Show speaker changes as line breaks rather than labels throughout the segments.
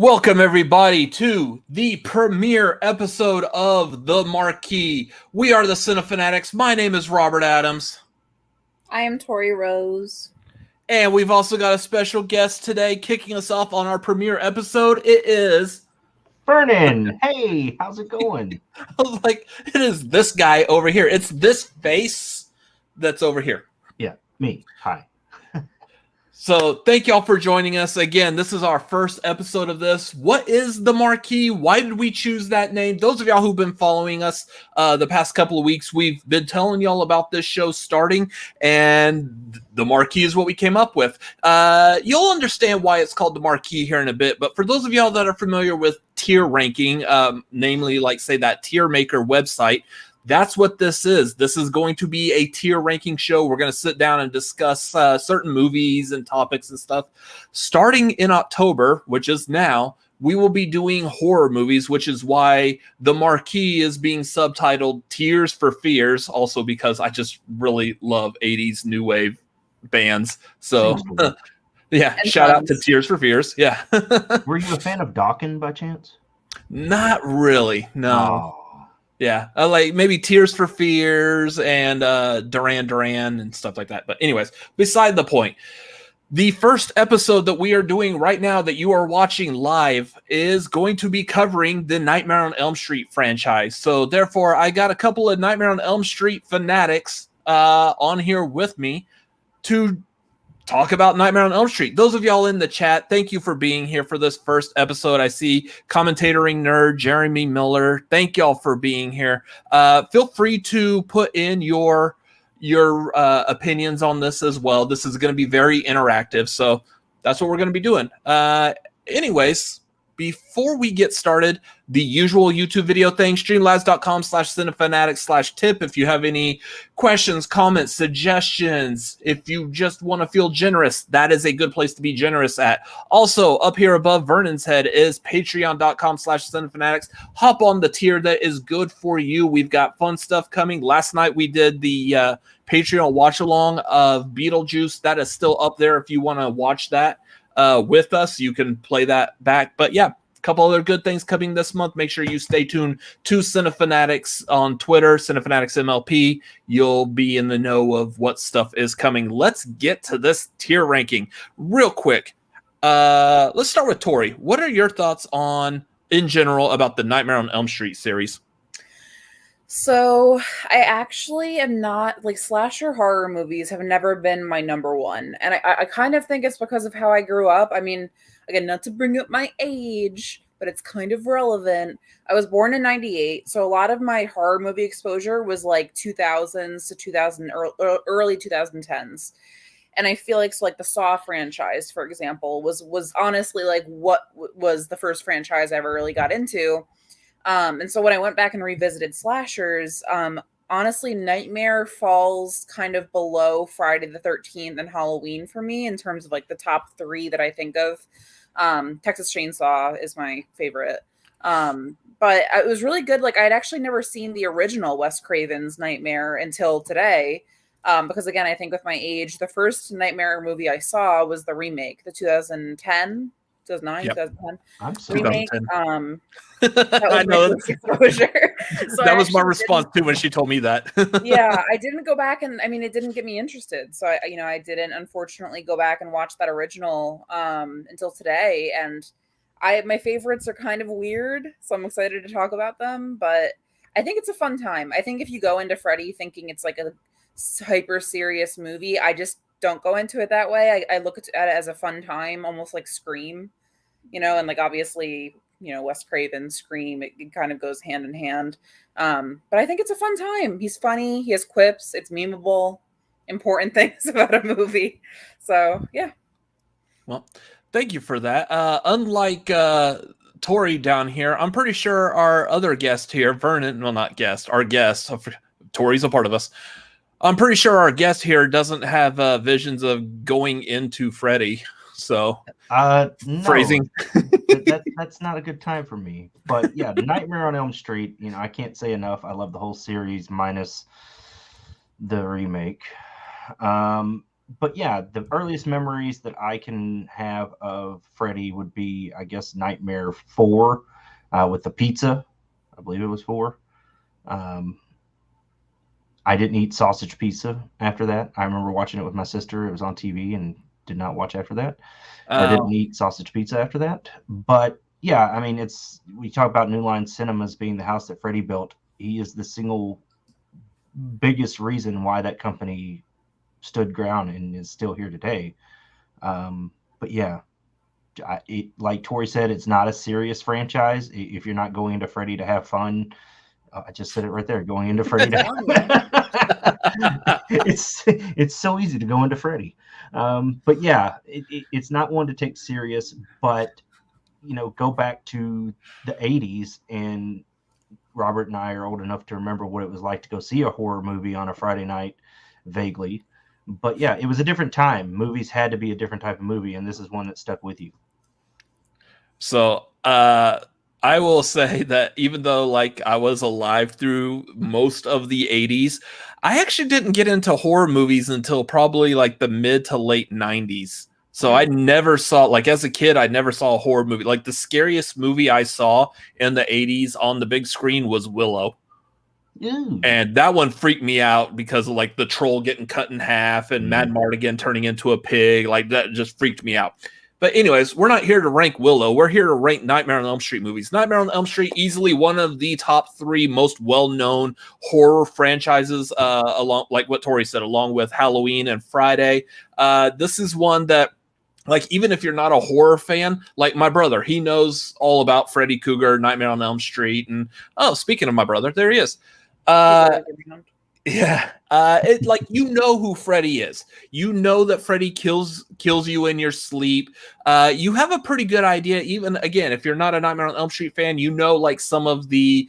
Welcome, everybody, to the premiere episode of The Marquee. We are the Cinefanatics. My name is Robert Adams.
I am Tori Rose.
And we've also got a special guest today kicking us off on our premiere episode. It is...
Vernon. Hey, how's it going?
I was like, it is this guy over here. It's this face that's over here.
Yeah, me. Hi.
So thank y'all for joining us. Again, this is our first episode of this. What is The Marquee? Why did we choose that name? Those of y'all who've been following us the past couple of weeks, we've been telling y'all about this show starting, and The Marquee is what we came up with. You'll understand why it's called The Marquee here in a bit, but for those of y'all that are familiar with tier ranking, namely, like, say, that Tier Maker website, that's what this is. This is going to be a tier ranking show. We're going to sit down and discuss certain movies and topics and stuff. Starting in October, which is now, we will be doing horror movies, which is why The Marquee is being subtitled Tears for Fears, also because I just really love 80s new wave bands. So, yeah, and shout out to Tears for Fears. Yeah.
Were you a fan of Dawkins by chance?
Not really, no.
Oh.
Yeah, like maybe Tears for Fears and Duran Duran and stuff like that. But anyways, beside the point, the first episode that we are doing right now that you are watching live is going to be covering the Nightmare on Elm Street franchise. So therefore, I got a couple of Nightmare on Elm Street fanatics on here with me to talk about Nightmare on Elm Street. Those of y'all in the chat, thank you for being here for this first episode. I see Commentating Nerd, Jeremy Miller. Thank y'all for being here. Feel free to put in your opinions on this as well. This is going to be very interactive, so that's what we're going to be doing. Anyways, before we get started, the usual YouTube video thing, streamlabs.com/cinefanatics/tip. If you have any questions, comments, suggestions, if you just want to feel generous, that is a good place to be generous at. Also, up here above Vernon's head is patreon.com/cinefanatics. Hop on the tier that is good for you. We've got fun stuff coming. Last night we did the Patreon watch along of Beetlejuice. That is still up there if you want to watch that with us. You can play that back. But yeah, a couple other good things coming this month. Make sure you stay tuned to Cinefanatics on Twitter, Cinefanatics MLP. You'll be in the know of what stuff is coming. Let's get to this tier ranking real quick. Let's start with Tori. What are your thoughts on, in general, about the Nightmare on Elm Street series?
So I actually am not, like, slasher horror movies have never been my number one. And I kind of think it's because of how I grew up. I mean, again, not to bring up my age, but it's kind of relevant. I was born in 98. So a lot of my horror movie exposure was like 2000s to 2000, early 2010s. And I feel like, so, like, the Saw franchise, for example, was honestly like what was the first franchise I ever really got into. And so when I went back and revisited slashers, honestly, Nightmare falls kind of below Friday the 13th and Halloween for me in terms of, like, the top three that I think of. Texas Chainsaw is my favorite. But it was really good. Like, I'd actually never seen the original Wes Craven's Nightmare until today. Because, again, I think with my age, the first Nightmare movie I saw was the remake, the 2009, yep. 2010 remake.
I know.
Exposure. So
that was my response too when she told me that.
Yeah, I didn't go back, and I mean, it didn't get me interested. So I didn't unfortunately go back and watch that original until today. And my favorites are kind of weird, so I'm excited to talk about them. But I think it's a fun time. I think if you go into Freddie thinking it's like a hyper serious movie, I just don't go into it that way. I look at it as a fun time, almost like Scream, and, like, obviously, Wes Craven, Scream, it kind of goes hand in hand. But I think it's a fun time. He's funny. He has quips. It's memeable. Important things about a movie. So, yeah.
Well, thank you for that. Unlike Tori down here, I'm pretty sure our other guest here, Vernon, well, not guest, our guest, Tori's a part of us. I'm pretty sure our guest here doesn't have visions of going into Freddie. So,
no.
Phrasing.
That's not a good time for me. But yeah, Nightmare on Elm Street, I can't say enough. I love the whole series minus the remake. but yeah, the earliest memories that I can have of Freddy would be, I guess, Nightmare 4 with the pizza. I believe it was 4. Um, I didn't eat sausage pizza after that. I remember watching it with my sister. It was on TV and did not watch after that, or didn't eat sausage pizza after that. But yeah, I mean, we talk about New Line Cinemas being the house that Freddie built. He is the single biggest reason why that company stood ground and is still here today. But yeah, like Tori said, it's not a serious franchise. If you're not going into Freddy to have fun, I just said it right there. Going into Freddy to it's so easy to go into Freddy. But yeah, it's not one to take serious. But go back to the '80s, and Robert and I are old enough to remember what it was like to go see a horror movie on a Friday night, vaguely. But yeah, it was a different time. Movies had to be a different type of movie, and this is one that stuck with you.
So I will say that even though like I was alive through most of the 80s, I actually didn't get into horror movies until probably like the mid to late 90s. So I never saw, like as a kid, I never saw a horror movie. Like the scariest movie I saw in the 80s on the big screen was Willow.
Ooh.
And that one freaked me out because of like the troll getting cut in half and Mad Mardigan turning into a pig. Like that just freaked me out. But anyways, we're not here to rank Willow. We're here to rank Nightmare on Elm Street movies. Nightmare on Elm Street, easily one of the top 3 most well-known horror franchises, along, like what Tori said, along with Halloween and Friday. This is one that, like, even if you're not a horror fan, like my brother, he knows all about Freddy, Cougar, Nightmare on Elm Street. And, oh, speaking of my brother, there he is. Yeah, it like who Freddy is. You know that Freddy kills you in your sleep. You have a pretty good idea. Even again, if you're not a Nightmare on Elm Street fan, like some of the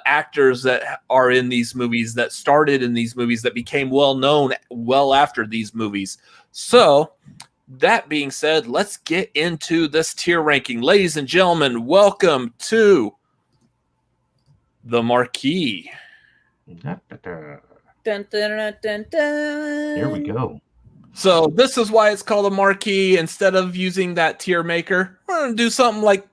actors that are in these movies, that started in these movies, that became well known well after these movies. So that being said, let's get into this tier ranking, ladies and gentlemen. Welcome to the Marquee.
Dun, dun, dun, dun, dun.
Here we go.
So this is why it's called a Marquee. Instead of using that tier maker, we're going to do something like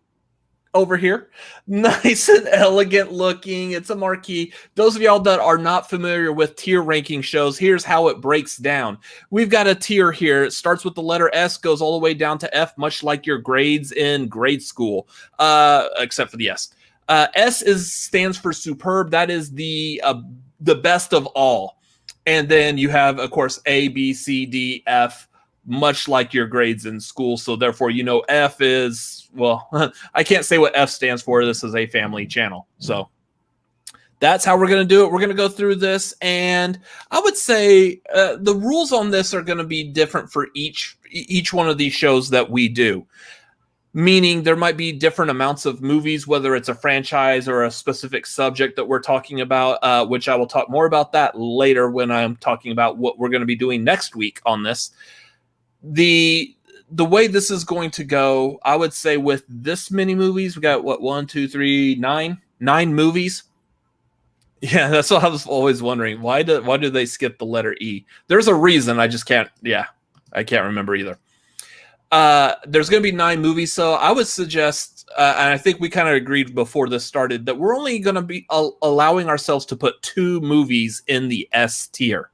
over here. Nice and elegant looking. It's a Marquee. Those of y'all that are not familiar with tier ranking shows, here's how it breaks down. We've got a tier here. It starts with the letter S, goes all the way down to F, much like your grades in grade school, except for the S. S stands for superb. That is the best of all. And then you have, of course, A, B, C, D, F, much like your grades in school. So therefore, F is, well, I can't say what F stands for. This is a family channel. So that's how we're going to do it. We're going to go through this. And I would say the rules on this are going to be different for each one of these shows that we do. Meaning there might be different amounts of movies, whether it's a franchise or a specific subject that we're talking about, which I will talk more about that later when I'm talking about what we're going to be doing next week on this. The way this is going to go, I would say with this many movies, we got what, 1, 2, 3, 9 movies. Yeah, that's what I was always wondering. Why do they skip the letter E? There's a reason. I just can't. Yeah, I can't remember either. There's going to be 9 movies, so I would suggest, and I think we kind of agreed before this started, that we're only going to be allowing ourselves to put 2 movies in the S tier.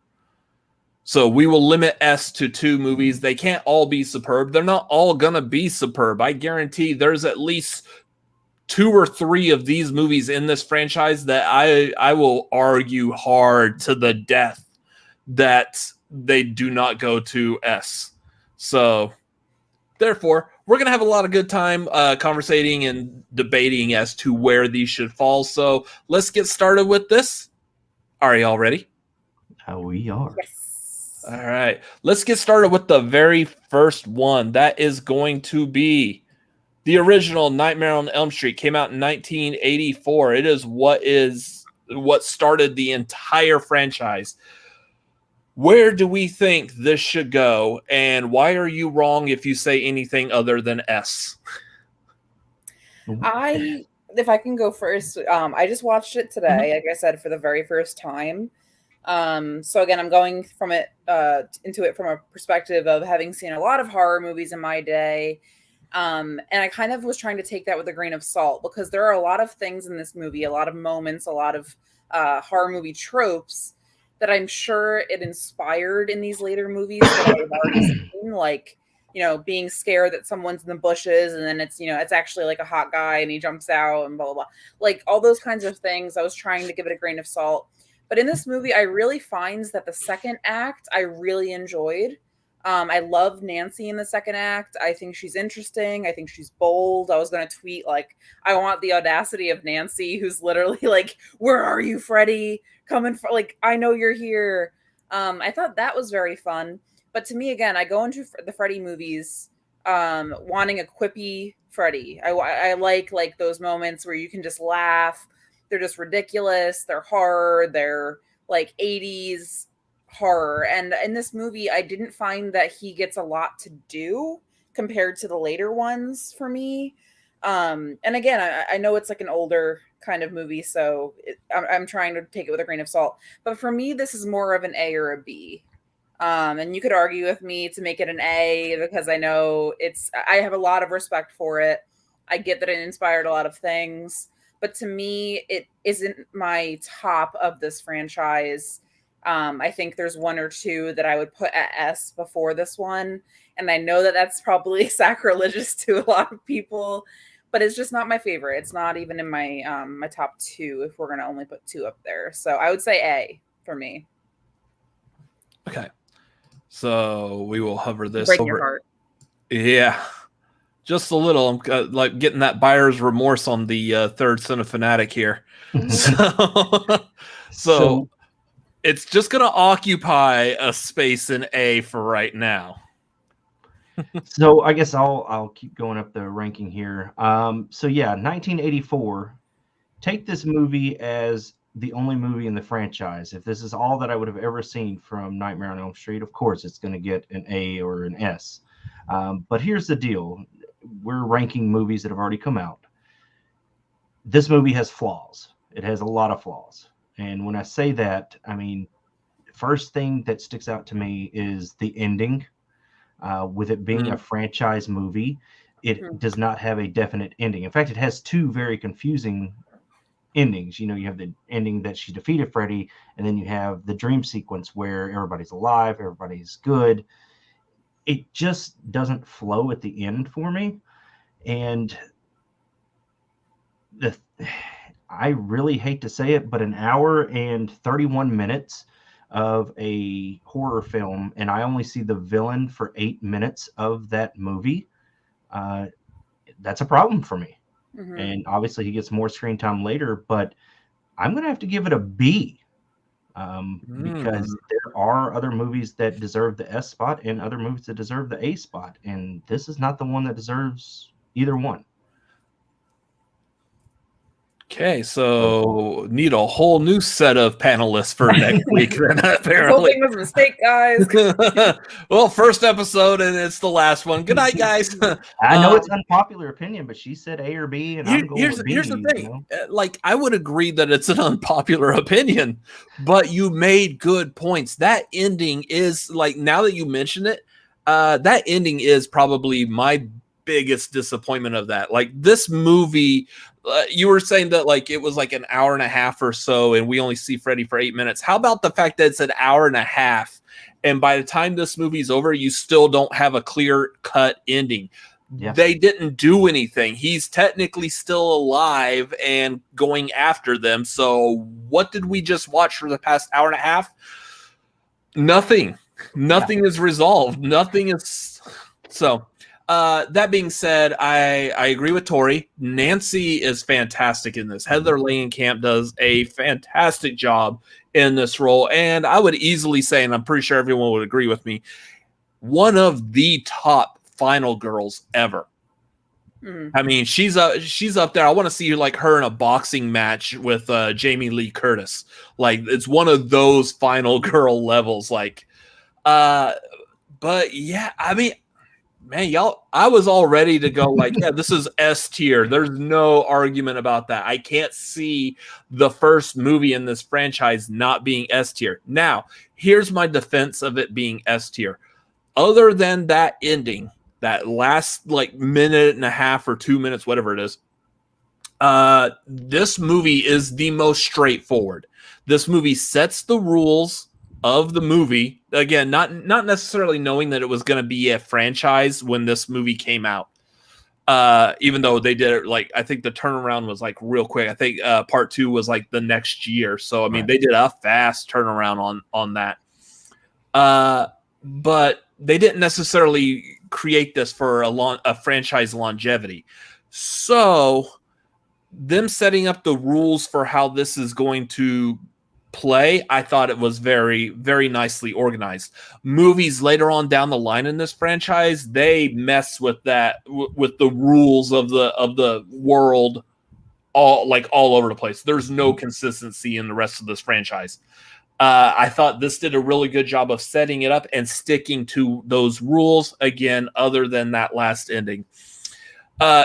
So we will limit S to 2 movies. They can't all be superb. They're not all going to be superb. I guarantee there's at least 2 or 3 of these movies in this franchise that I will argue hard to the death that they do not go to S. So therefore, we're going to have a lot of good time conversating and debating as to where these should fall. So let's get started with this. Are y'all ready?
We are.
Yes.
All right. Let's get started with the very first one. That is going to be the original Nightmare on Elm Street. Came out in 1984. It is what started the entire franchise. Where do we think this should go, and why are you wrong if you say anything other than S?
If I can go first, I just watched it today, like I said, for the very first time. So again, I'm going from it into it from a perspective of having seen a lot of horror movies in my day. And I kind of was trying to take that with a grain of salt, because there are a lot of things in this movie, a lot of moments, a lot of horror movie tropes that I'm sure it inspired in these later movies that I've already seen, like, you know, being scared that someone's in the bushes and then it's, you know, it's actually like a hot guy and he jumps out and blah, blah, blah. Like all those kinds of things. I was trying to give it a grain of salt. But in this movie, I really find that the second act I really enjoyed. I love Nancy in the second act. I think she's interesting. I think she's bold. I was going to tweet, like, I want the audacity of Nancy, who's literally like, where are you, Freddie? Coming for, like, I know you're here. I thought that was very fun. But to me, again, I go into the Freddie movies wanting a quippy Freddie. I like those moments where you can just laugh. They're just ridiculous. They're hard. They're like 80s horror. And in this movie, I didn't find that he gets a lot to do compared to the later ones for me. And again, I know it's like an older kind of movie, so I'm trying to take it with a grain of salt. But for me, this is more of an A or a B. And you could argue with me to make it an A, because I know I have a lot of respect for it. I get that it inspired a lot of things, but to me, it isn't my top of this franchise. I think there's one or two that I would put at S before this one. And I know that that's probably sacrilegious to a lot of people, but it's just not my favorite. It's not even in my my top two if we're going to only put two up there. So I would say A for me.
Okay. So we will hover this
Break
over.
your heart.
Yeah. Just a little. I'm like getting that buyer's remorse on the third Son of Fanatic here. So it's just going to occupy a space in A for right now.
So I guess I'll keep going up the ranking here. So yeah, 1984. Take this movie as the only movie in the franchise. If this is all that I would have ever seen from Nightmare on Elm Street, of course it's going to get an A or an S. But here's the deal. We're ranking movies that have already come out. This movie has flaws. It has a lot of flaws. And when I say that, I mean, first thing that sticks out to me is the ending. With it being a franchise movie, it does not have a definite ending. In fact, it has two very confusing endings. You know, you have the ending that she defeated Freddie, and then you have the dream sequence where everybody's alive, everybody's good. It just doesn't flow at the end for me. And I really hate to say it, but an hour and 31 minutes of a horror film, and I only see the villain for 8 minutes of that movie, that's a problem for me. And obviously he gets more screen time later, but I'm going to have to give it a B, because there are other movies that deserve the S spot and other movies that deserve the A spot, and this is not the one that deserves either one.
Okay, so need a whole new set of panelists for next week. Then apparently,
it was a mistake, guys.
Well, first episode and it's the last one. Good night, guys.
I know it's unpopular opinion, but she said A or B, and I'm going with B.
Here's the thing. You know? Like, I would agree that it's an unpopular opinion, but you made good points. That ending is, like, now that you mention it, that ending is probably my biggest disappointment of that. Like, this movie, you were saying that like it was like an hour and a half or so, and we only see Freddie for 8 minutes. How about the fact that it's an hour and a half, and by the time this movie's over, you still don't have a clear-cut ending? Yeah. They didn't do anything. He's technically still alive and going after them. So what did we just watch for the past hour and a half? Nothing. Nothing is resolved. Nothing is... So... that being said, I agree with Tori. Nancy is fantastic in this. Heather Langenkamp does a fantastic job in this role. And I would easily say, and I'm pretty sure everyone would agree with me, one of the top final girls ever. I mean, she's up there. I want to see like her in a boxing match with Jamie Lee Curtis. Like, it's one of those final girl levels. Like, but yeah, I mean, man, I was all ready to go like, yeah, this is S tier. There's no argument about that. I can't see the first movie in this franchise not being S tier. Now, here's my defense of it being S tier. Other than that ending, that last like minute and a half or 2 minutes, whatever it is, this movie is the most straightforward. This movie sets the rules of the movie. Again, not necessarily knowing that it was going to be a franchise when this movie came out. Even though they did it, like, I think the turnaround was like real quick. I think part 2 was like the next year. So, I mean, They did a fast turnaround on that. But they didn't necessarily create this for a franchise longevity. So them setting up the rules for how this is going to play, I thought it was very, very nicely organized. Movies later on down the line in this franchise, they mess with that, with the rules of the world, all over the place. There's no consistency in the rest of this franchise. I thought this did a really good job of setting it up and sticking to those rules. Again, other than that last ending.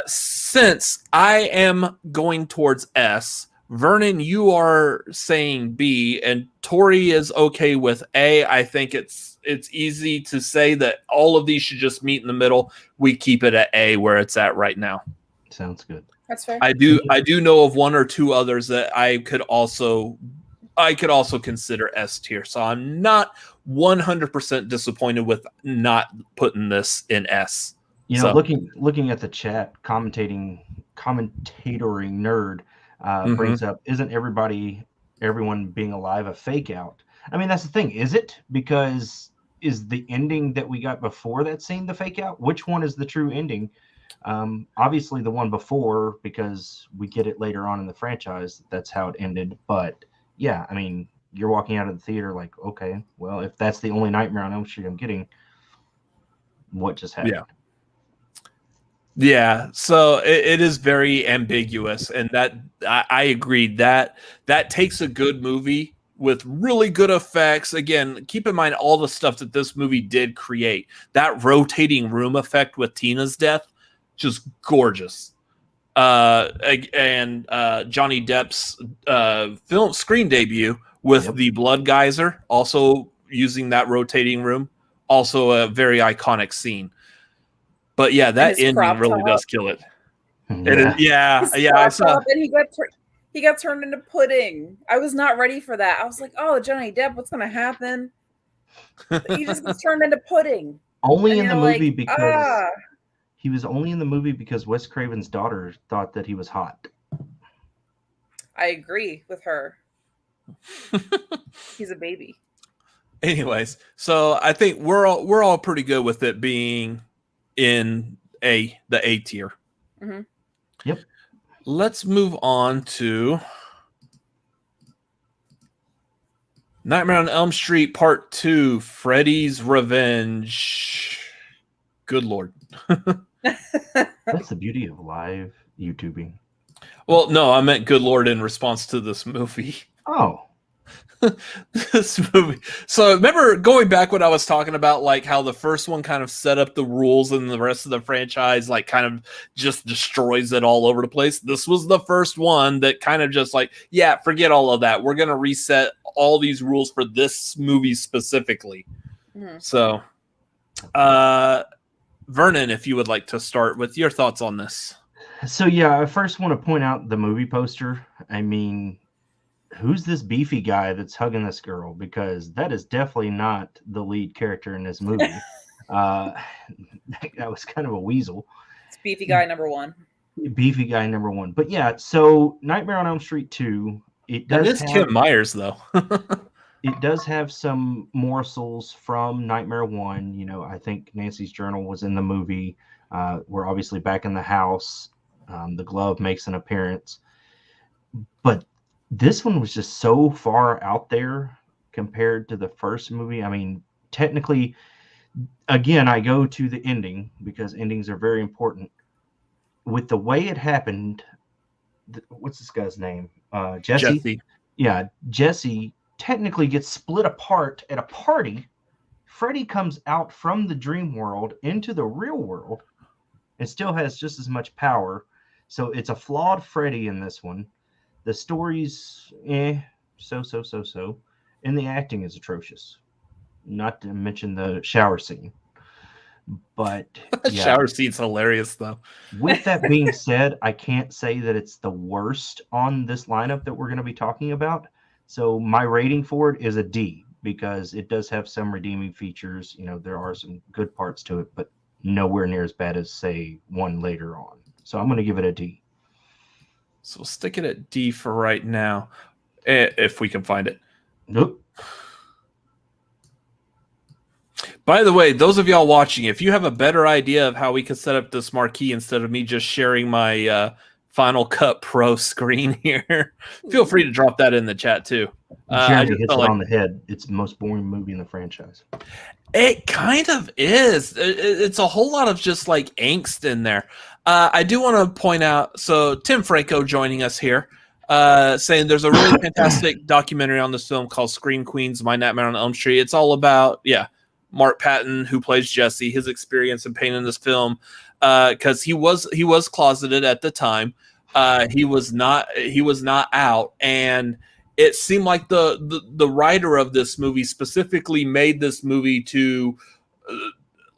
Since I am going towards S, Vernon, you are saying B, and Tori is okay with A. I think it's easy to say that all of these should just meet in the middle. We keep it at A where it's at right now.
Sounds good.
That's fair.
I do know of one or two others that I could also consider S tier. So I'm not 100% disappointed with not putting this in S.
You know, looking at the chat, Commentatoring Nerd brings up, isn't everyone being alive a fake out? I mean, that's the thing. Is it? Because is the ending that we got before that scene the fake out? Which one is the true ending? Obviously the one before, because we get it later on in the franchise. That's how it ended. But yeah, I mean, you're walking out of the theater like, okay, well, if that's the only Nightmare on Elm Street I'm getting, what just happened?
Yeah, so it is very ambiguous, and that I agree that takes a good movie with really good effects. Again, keep in mind all the stuff that this movie did create. That rotating room effect with Tina's death, just gorgeous. And Johnny Depp's film screen debut with the blood geyser, also using that rotating room, also a very iconic scene. But yeah, that ending really does kill it.
Yeah.
I saw.
And he got turned into pudding. I was not ready for that. I was like, "Oh, Johnny Depp, what's going to happen?" He just gets turned into pudding.
Only in the movie because he was only in the movie because Wes Craven's daughter thought that he was hot.
I agree with her. He's a baby.
Anyways, so I think we're all pretty good with it being in the A tier.
Mm-hmm.
Yep.
Let's move on to Nightmare on Elm Street Part 2, Freddy's Revenge. Good Lord.
That's the beauty of live YouTubing.
Well, no, I meant good Lord in response to this movie.
Oh.
This movie. So remember going back when I was talking about like how the first one kind of set up the rules and the rest of the franchise like kind of just destroys it all over the place. This was the first one that kind of just like, yeah, forget all of that. We're going to reset all these rules for this movie specifically. Mm-hmm. So, Vernon, if you would like to start with your thoughts on this.
So yeah, I first want to point out the movie poster. I mean, who's this beefy guy that's hugging this girl? Because that is definitely not the lead character in this movie. That was kind of a weasel.
It's beefy guy number one.
Beefy guy number one. But yeah, so Nightmare on Elm Street 2, it does.
That is Kim Myers, though.
It does have some morsels from Nightmare 1. You know, I think Nancy's journal was in the movie. We're obviously back in the house. The glove makes an appearance. But this one was just so far out there compared to the first movie. I mean, technically, again, I go to the ending because endings are very important. With the way it happened, what's this guy's name? Jesse? Yeah, Jesse technically gets split apart at a party Freddie comes out from the dream world into the real world and still has just as much power. So it's a flawed Freddie in this one. The story's so. And the acting is atrocious. Not to mention the shower scene. But yeah.
Shower scene's hilarious, though.
With that being said, I can't say that it's the worst on this lineup that we're going to be talking about. So my rating for it is a D, because it does have some redeeming features. You know, there are some good parts to it, but nowhere near as bad as, say, one later on. So I'm going to give it a D.
So we'll stick it at D for right now, if we can find it.
Nope.
By the way, those of y'all watching, if you have a better idea of how we could set up this marquee instead of me just sharing my Final Cut Pro screen here, feel free to drop that in the chat too.
Jeremy hits it on the head. It's the most boring movie in the franchise.
It kind of is. It's a whole lot of just like angst in there. I do want to point out, so Tim Franco joining us here, saying there's a really fantastic documentary on this film called Scream Queens, My Nightmare on Elm Street. It's all about, Mark Patton, who plays Jesse, his experience and pain in this film, because he was closeted at the time. He was not out, and it seemed like the writer of this movie specifically made this movie to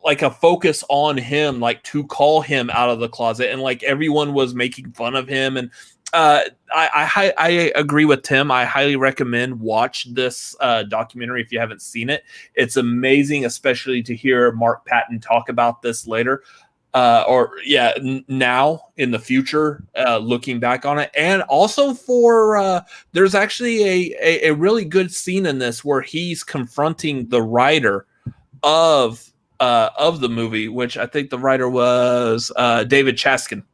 like a focus on him, like to call him out of the closet, and like everyone was making fun of him. And I agree with Tim. I highly recommend watch this documentary if you haven't seen it. It's amazing, especially to hear Mark Patton talk about this later. Now in the future, looking back on it. And also for there's actually a really good scene in this where he's confronting the writer of the movie, which I think the writer was David Chaskin,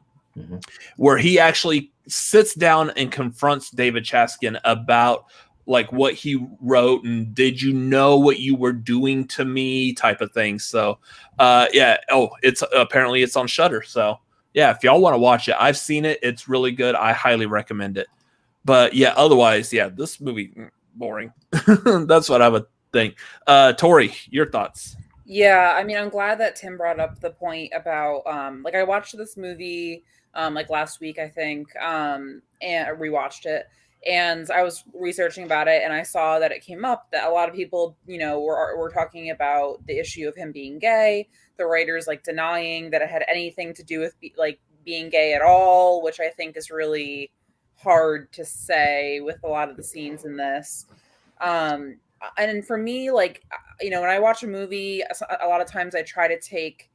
where he actually sits down and confronts David Chaskin about like what he wrote and did you know what you were doing to me type of thing. So it's apparently it's on Shudder. So yeah, if y'all want to watch it, I've seen it. It's really good. I highly recommend it. But yeah, otherwise, this movie boring. That's what I would think. Tori, your thoughts?
Yeah, I mean, I'm glad that Tim brought up the point about like I watched this movie like last week, I think, and I rewatched it. And I was researching about it, and I saw that it came up that a lot of people, were talking about the issue of him being gay. The writers like denying that it had anything to do with being gay at all, which I think is really hard to say with a lot of the scenes in this. And for me, like, when I watch a movie, a lot of times I try to take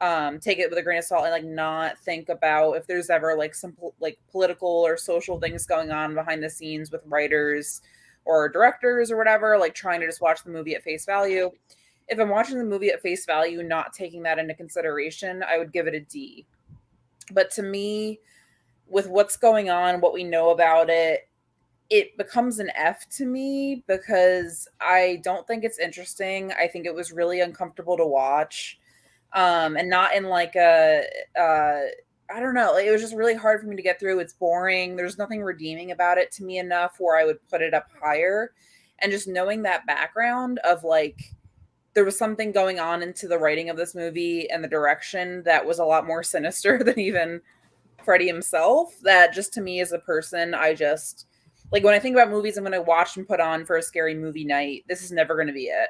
it with a grain of salt and like not think about if there's ever like some like political or social things going on behind the scenes with writers or directors or whatever, like trying to just watch the movie at face value. If I'm watching the movie at face value, not taking that into consideration, I would give it a D. But to me, with what's going on, what we know about it, it becomes an F to me because I don't think it's interesting. I think it was really uncomfortable to watch. And not in like I don't know, it was just really hard for me to get through. It's boring. There's nothing redeeming about it to me enough where I would put it up higher. And just knowing that background of like, there was something going on into the writing of this movie and the direction that was a lot more sinister than even Freddie himself, that just to me as a person, I just like when I think about movies I'm going to watch and put on for a scary movie night, this is never going to be it.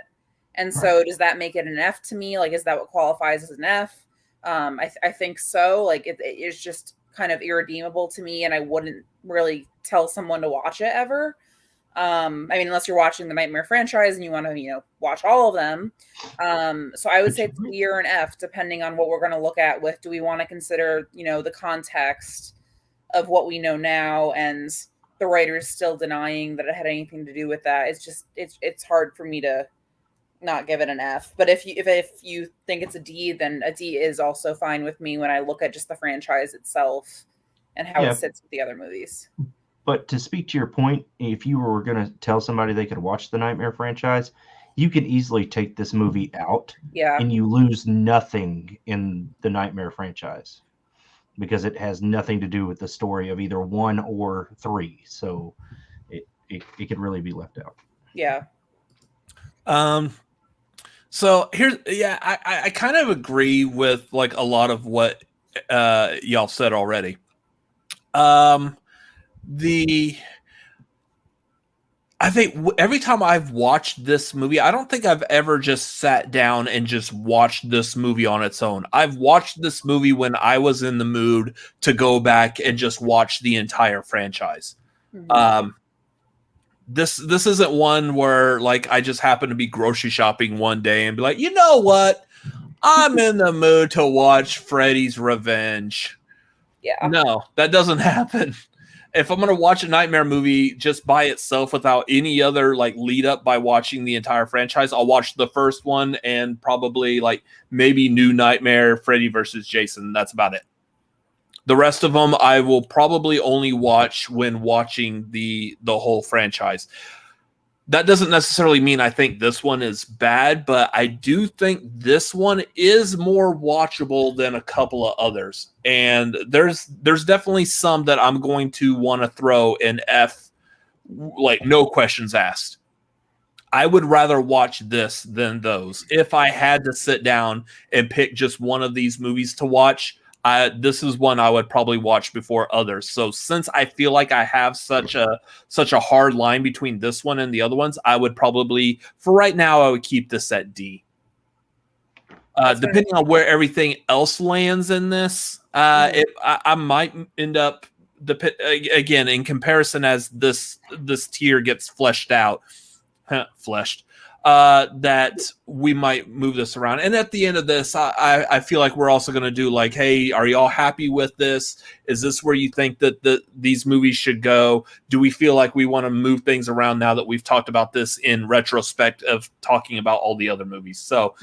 And so does that make it an F to me? Like, is that what qualifies as an F? I think so. Like, it is just kind of irredeemable to me, and I wouldn't really tell someone to watch it ever. I mean, unless you're watching the Nightmare franchise and you want to, watch all of them. So I would say it's E or an F, depending on what we're going to look at with, do we want to consider, the context of what we know now and the writers still denying that it had anything to do with that. It's just, it's hard for me to not give it an F. But if you think it's a D, then a D is also fine with me when I look at just the franchise itself and how it sits with the other movies.
But to speak to your point, if you were going to tell somebody they could watch the Nightmare franchise, you could easily take this movie out and you lose nothing in the Nightmare franchise because it has nothing to do with the story of either 1 or 3. So it could really be left out.
Yeah.
So here's, I kind of agree with like a lot of what y'all said already. I think every time I've watched this movie, I don't think I've ever just sat down and just watched this movie on its own. I've watched this movie when I was in the mood to go back and just watch the entire franchise. Mm-hmm. This isn't one where like I just happen to be grocery shopping one day and be like, you know what? I'm in the mood to watch Freddy's Revenge.
Yeah.
No, that doesn't happen. If I'm going to watch a Nightmare movie just by itself without any other like lead up by watching the entire franchise, I'll watch the first one and probably like maybe New Nightmare, Freddy versus Jason. That's about it. The rest of them I will probably only watch when watching the whole franchise. That doesn't necessarily mean I think this one is bad, but I do think this one is more watchable than a couple of others. And there's definitely some that I'm going to want to throw in F, like no questions asked. I would rather watch this than those. If I had to sit down and pick just one of these movies to watch, this is one I would probably watch before others. So since I feel like I have such a hard line between this one and the other ones, I would probably, for right now, I would keep this at D. Depending on where everything else lands in this, I might end up, again, in comparison as this tier gets fleshed out, that we might move this around. And at the end of this, I feel like we're also going to do like, hey, are y'all happy with this? Is this where you think that these movies should go? Do we feel like we want to move things around now that we've talked about this in retrospect of talking about all the other movies? So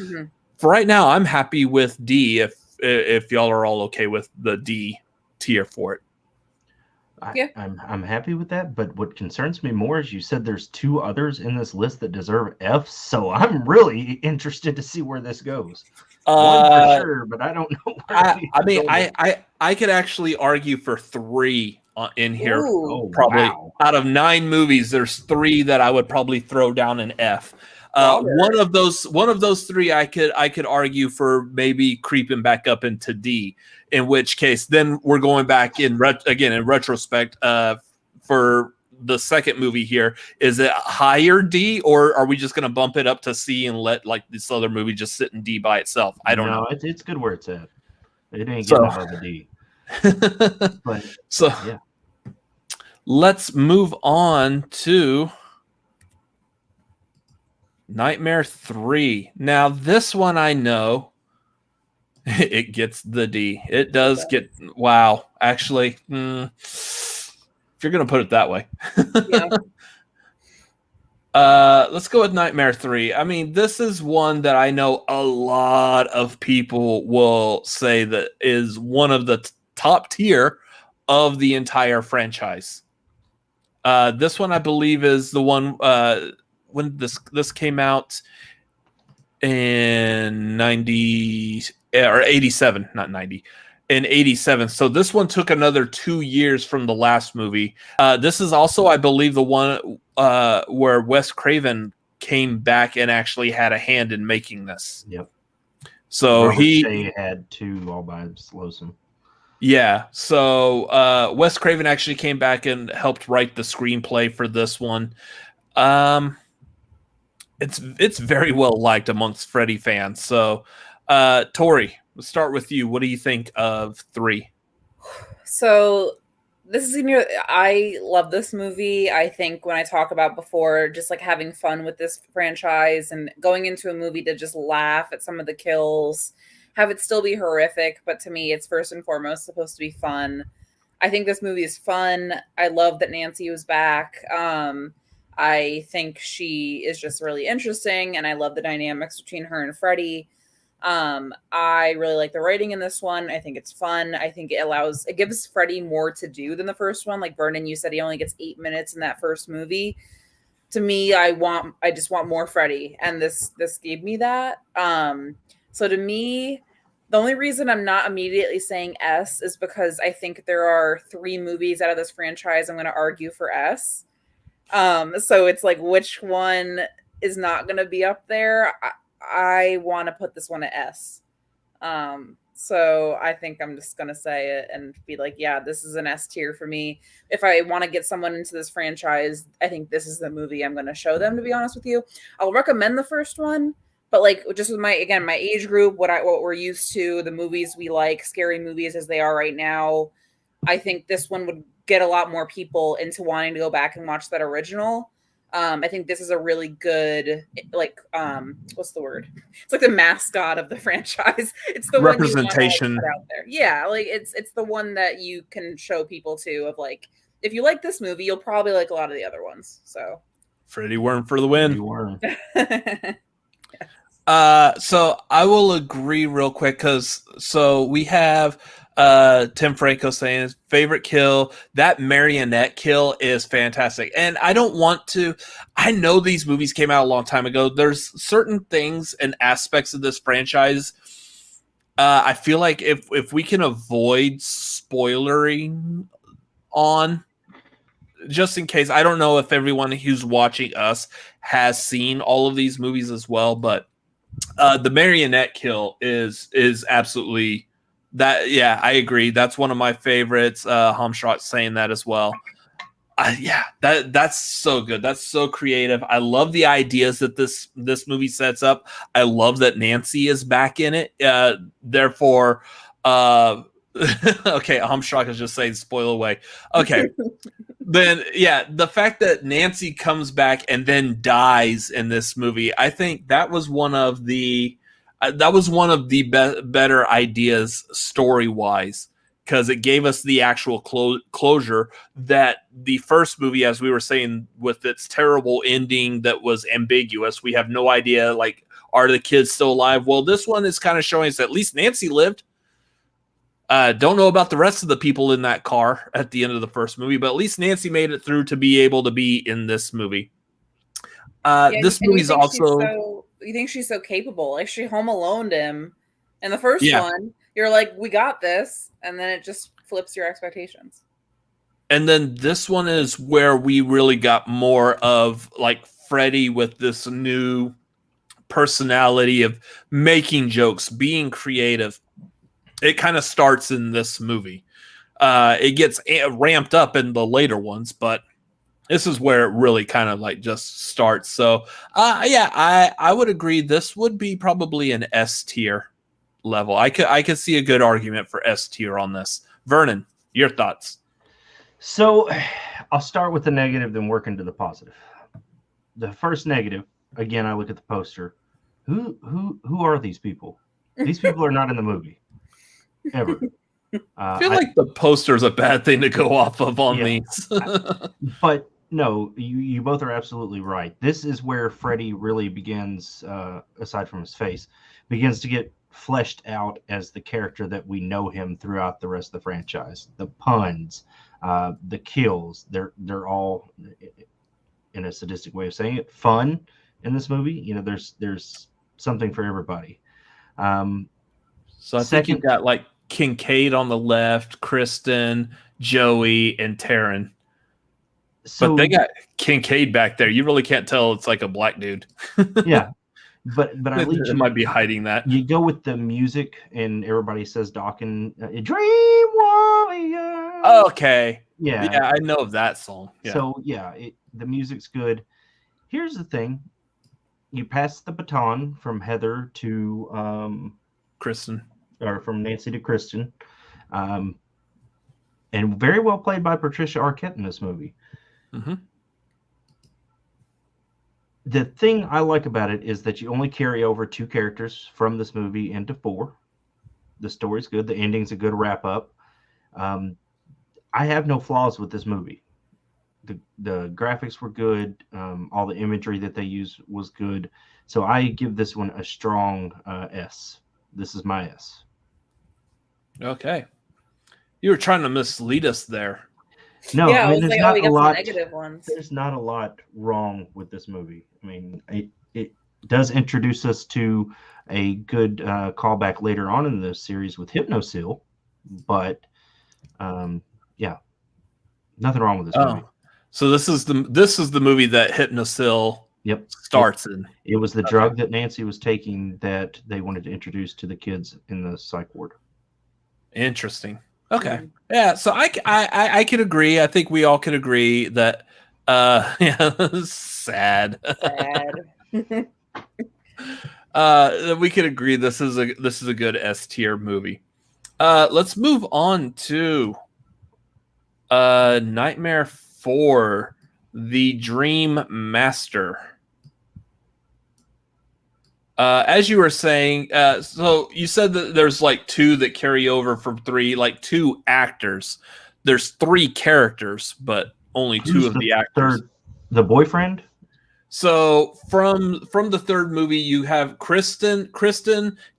for right now, I'm happy with D if y'all are all okay with the D tier for it.
I'm happy with that, but what concerns me more is you said there's two others in this list that deserve F, so I'm really interested to see where this goes. One for sure, but I don't know.
I could actually argue for 3 in here. Probably out of 9 movies, there's 3 that I would probably throw down an F. One of those 3 I could argue for maybe creeping back up into D. In which case, then we're going back in retrospect for the second movie here. Is it higher D, or are we just going to bump it up to C and let like this other movie just sit in D by itself? I don't know.
It's good where it's at. It ain't getting above a D. But yeah,
let's move on to Nightmare 3. Now, this one I know it gets the D. It does get, wow. Actually, if you're going to put it that way. Let's go with Nightmare 3. I mean, this is one that I know a lot of people will say that is one of the top tier of the entire franchise. This one, I believe, is the one when this came out in 90 or 87, not 90, in 87. So this one took another 2 years from the last movie. This is also, I believe, the one where Wes Craven came back and actually had a hand in making this.
Yep.
So
he had 2 all by himself.
Yeah. So Wes Craven actually came back and helped write the screenplay for this one. It's very well liked amongst Freddy fans. So, Tori, let's start with you. What do you think of 3?
So I love this movie. I think when I talk about before, just like having fun with this franchise and going into a movie to just laugh at some of the kills, have it still be horrific. But to me, it's first and foremost supposed to be fun. I think this movie is fun. I love that Nancy was back. I think she is just really interesting, and I love the dynamics between her and Freddie. I really like the writing in this one. I think it's fun. I think it gives Freddie more to do than the first one. Like Vernon, you said he only gets 8 minutes in that first movie. To me, I just want more Freddie, and this gave me that. So to me, the only reason I'm not immediately saying S is because I think there are 3 movies out of this franchise I'm going to argue for S. So it's like, which one is not going to be up there? I want to put this one at S. So I think I'm just gonna say it and be like, yeah, this is an S tier for me. If I want to get someone into this franchise, I think this is the movie I'm gonna show them, to be honest with you. I'll recommend the first one, but like just with my age group, what we're used to, the movies we like, scary movies as they are right now, I think this one would get a lot more people into wanting to go back and watch that original. I think this is a really good, like, what's the word? It's like the mascot of the franchise. It's the
representation
one you want to put out there. Yeah, like it's the one that you can show people to. Of like, if you like this movie, you'll probably like a lot of the other ones. So,
Freddie Worm for the win.
Yes.
So I will agree real quick because we have Tim Franco saying his favorite kill. That marionette kill is fantastic. And I don't want to, I know these movies came out a long time ago. There's certain things and aspects of this franchise. I feel like if we can avoid spoilering on, just in case, I don't know if everyone who's watching us has seen all of these movies as well, but the marionette kill is absolutely that. Yeah, I agree. That's one of my favorites. Hamstrakt saying that as well. That's so good. That's so creative. I love the ideas that this movie sets up. I love that Nancy is back in it. Therefore, okay, Hamstrakt is just saying spoil away. Okay. Then the fact that Nancy comes back and then dies in this movie, I think that was one of the better ideas story wise, because it gave us the actual closure that the first movie, as we were saying, with its terrible ending that was ambiguous. We have no idea, like, are the kids still alive? Well, this one is kind of showing us at least Nancy lived. Don't know about the rest of the people in that car at the end of the first movie, but at least Nancy made it through to be able to be in this movie. This movie's also...
You think she's so capable? Like, she home aloned him in the first one. You're like, we got this, and then it just flips your expectations.
And then this one is where we really got more of like Freddie with this new personality of making jokes, being creative. It kind of starts in this movie. It gets ramped up in the later ones, but this is where it really kind of like just starts. So, I would agree. This would be probably an S tier level. I could see a good argument for S tier on this. Vernon, your thoughts?
So, I'll start with the negative, then work into the positive. The first negative, again, I look at the poster. Who are these people? These people are not in the movie. Ever.
I feel like the poster is a bad thing to go off of on these.
But no, you both are absolutely right. This is where Freddie really begins, aside from his face, begins to get fleshed out as the character that we know him throughout the rest of the franchise. The puns, the kills, they're all, in a sadistic way of saying it, fun in this movie. You know, there's something for everybody.
So I think you've got like Kincaid on the left, Kristen, Joey, and Taryn. So, but they got Kincaid back there. You really can't tell it's like a black dude.
Yeah, but at least
it might be hiding that.
You go with the music, and everybody says Dawkins, Dream Warrior.
Okay. Yeah, I know of that song. Yeah.
So the music's good. Here's the thing: you pass the baton from Heather to
Kristen.
Or from Nancy to Kristen, and very well played by Patricia Arquette in this movie.
Mm-hmm.
The thing I like about it is that you only carry over 2 characters from this movie into 4. The story's good. The ending's a good wrap up. I have no flaws with this movie. The graphics were good. All the imagery that they used was good. So I give this one a strong S. This is my S.
Okay. You were trying to mislead us there.
No, I mean, there's not a lot.
Negative ones.
There's not a lot wrong with this movie. I mean, it does introduce us to a good callback later on in the series with Hypnosil, but nothing wrong with this movie.
So this is the movie that Hypnosil starts in.
It was the drug that Nancy was taking that they wanted to introduce to the kids in the psych ward.
Interesting. Okay. Yeah. So I could agree. I think we all could agree that. Yeah. Sad. We could agree this is a good S tier movie. Let's move on to Nightmare 4, The Dream Master. As you were saying, so you said that there's like 2 that carry over from 3, like 2 actors. There's 3 characters, but only 2 of the actors.
The boyfriend?
So from the 3rd movie, you have Kristen,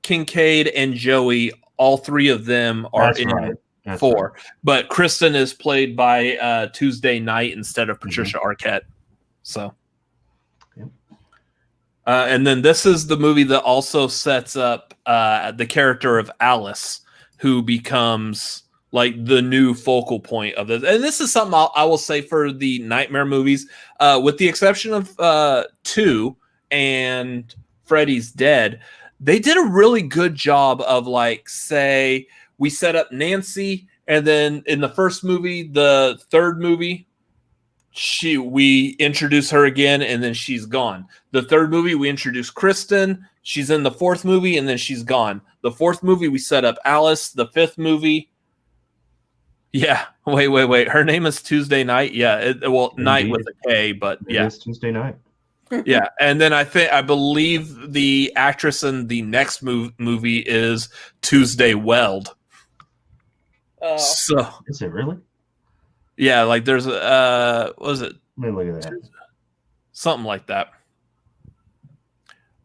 Kincaid, and Joey. All 3 of them are in 4. Right. But Kristen is played by Tuesday Knight instead of Patricia Arquette. So, and then this is the movie that also sets up the character of Alice, who becomes like the new focal point of this. And this is something I will say for the Nightmare movies, with the exception of 2 and Freddy's Dead, they did a really good job of like, say, we set up Nancy, and then in the first movie, the 3rd movie, we introduce her again, and then she's gone. The 3rd movie, we introduce Kristen. She's in the 4th movie, and then she's gone. The 4th movie, we set up Alice. The 5th movie, yeah. Wait. Her name is Tuesday Knight. Yeah. Night with a K, but yeah.
It is Tuesday Knight.
Yeah. And then I believe the actress in the next movie is Tuesday Weld.
Oh.
So
is it really?
Yeah. Like there's what was it?
Let me look at that.
Something like that.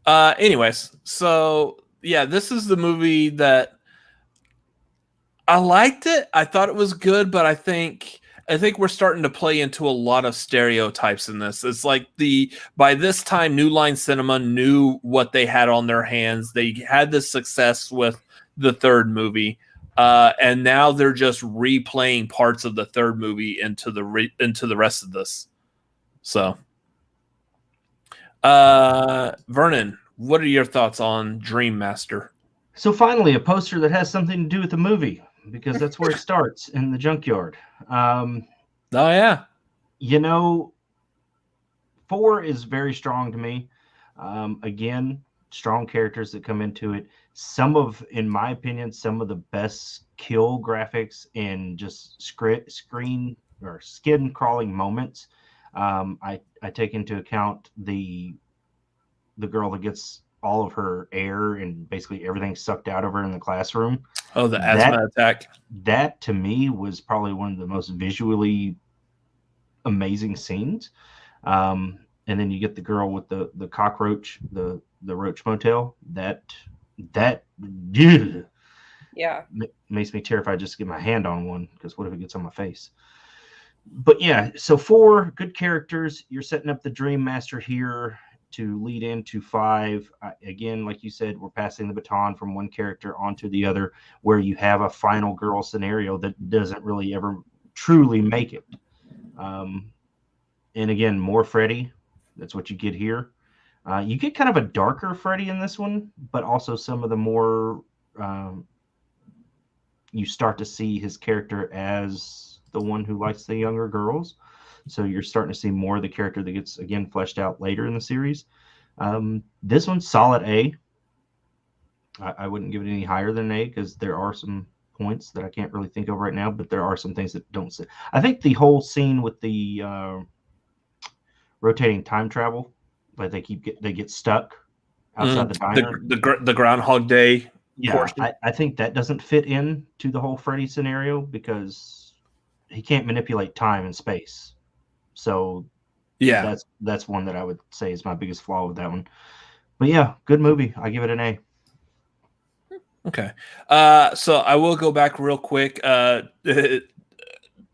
Anyways, so yeah, this is the movie that I liked it. I thought it was good, but I think we're starting to play into a lot of stereotypes in this. It's like by this time, New Line Cinema knew what they had on their hands. They had this success with the 3rd movie, and now they're just replaying parts of the 3rd movie into the rest of this. So, Vernon, what are your thoughts on Dream Master?
So finally, a poster that has something to do with the movie, because that's where it starts, in the junkyard.
Oh yeah.
4 is very strong to me. Again, strong characters that come into it. In my opinion, some of the best kill graphics and just screen or skin crawling moments. I take into account the girl that gets all of her air and basically everything sucked out of her in the classroom.
Oh, the asthma attack.
That to me was probably one of the most visually amazing scenes. And then you get the girl with the cockroach, the roach motel. That
yeah,
makes me terrified just to get my hand on one, because what if it gets on my face? But yeah, so 4 good characters. You're setting up the Dream Master here to lead into 5. Again, like you said, we're passing the baton from one character onto the other, where you have a final girl scenario that doesn't really ever truly make it. And again, more Freddie. That's what you get here. You get kind of a darker Freddie in this one, but also some of the more you start to see his character as the one who likes the younger girls. So you're starting to see more of the character that gets, again, fleshed out later in the series. This one's solid A. I wouldn't give it any higher than an A, because there are some points that I can't really think of right now, but there are some things that don't sit. I think the whole scene with the rotating time travel, like they get stuck outside the diner.
The Groundhog Day.
Yeah, I think that doesn't fit in to the whole Freddy scenario, because he can't manipulate time and space. So yeah, that's one that I would say is my biggest flaw with that one. But yeah, good movie. I give it an A.
Okay. So I will go back real quick.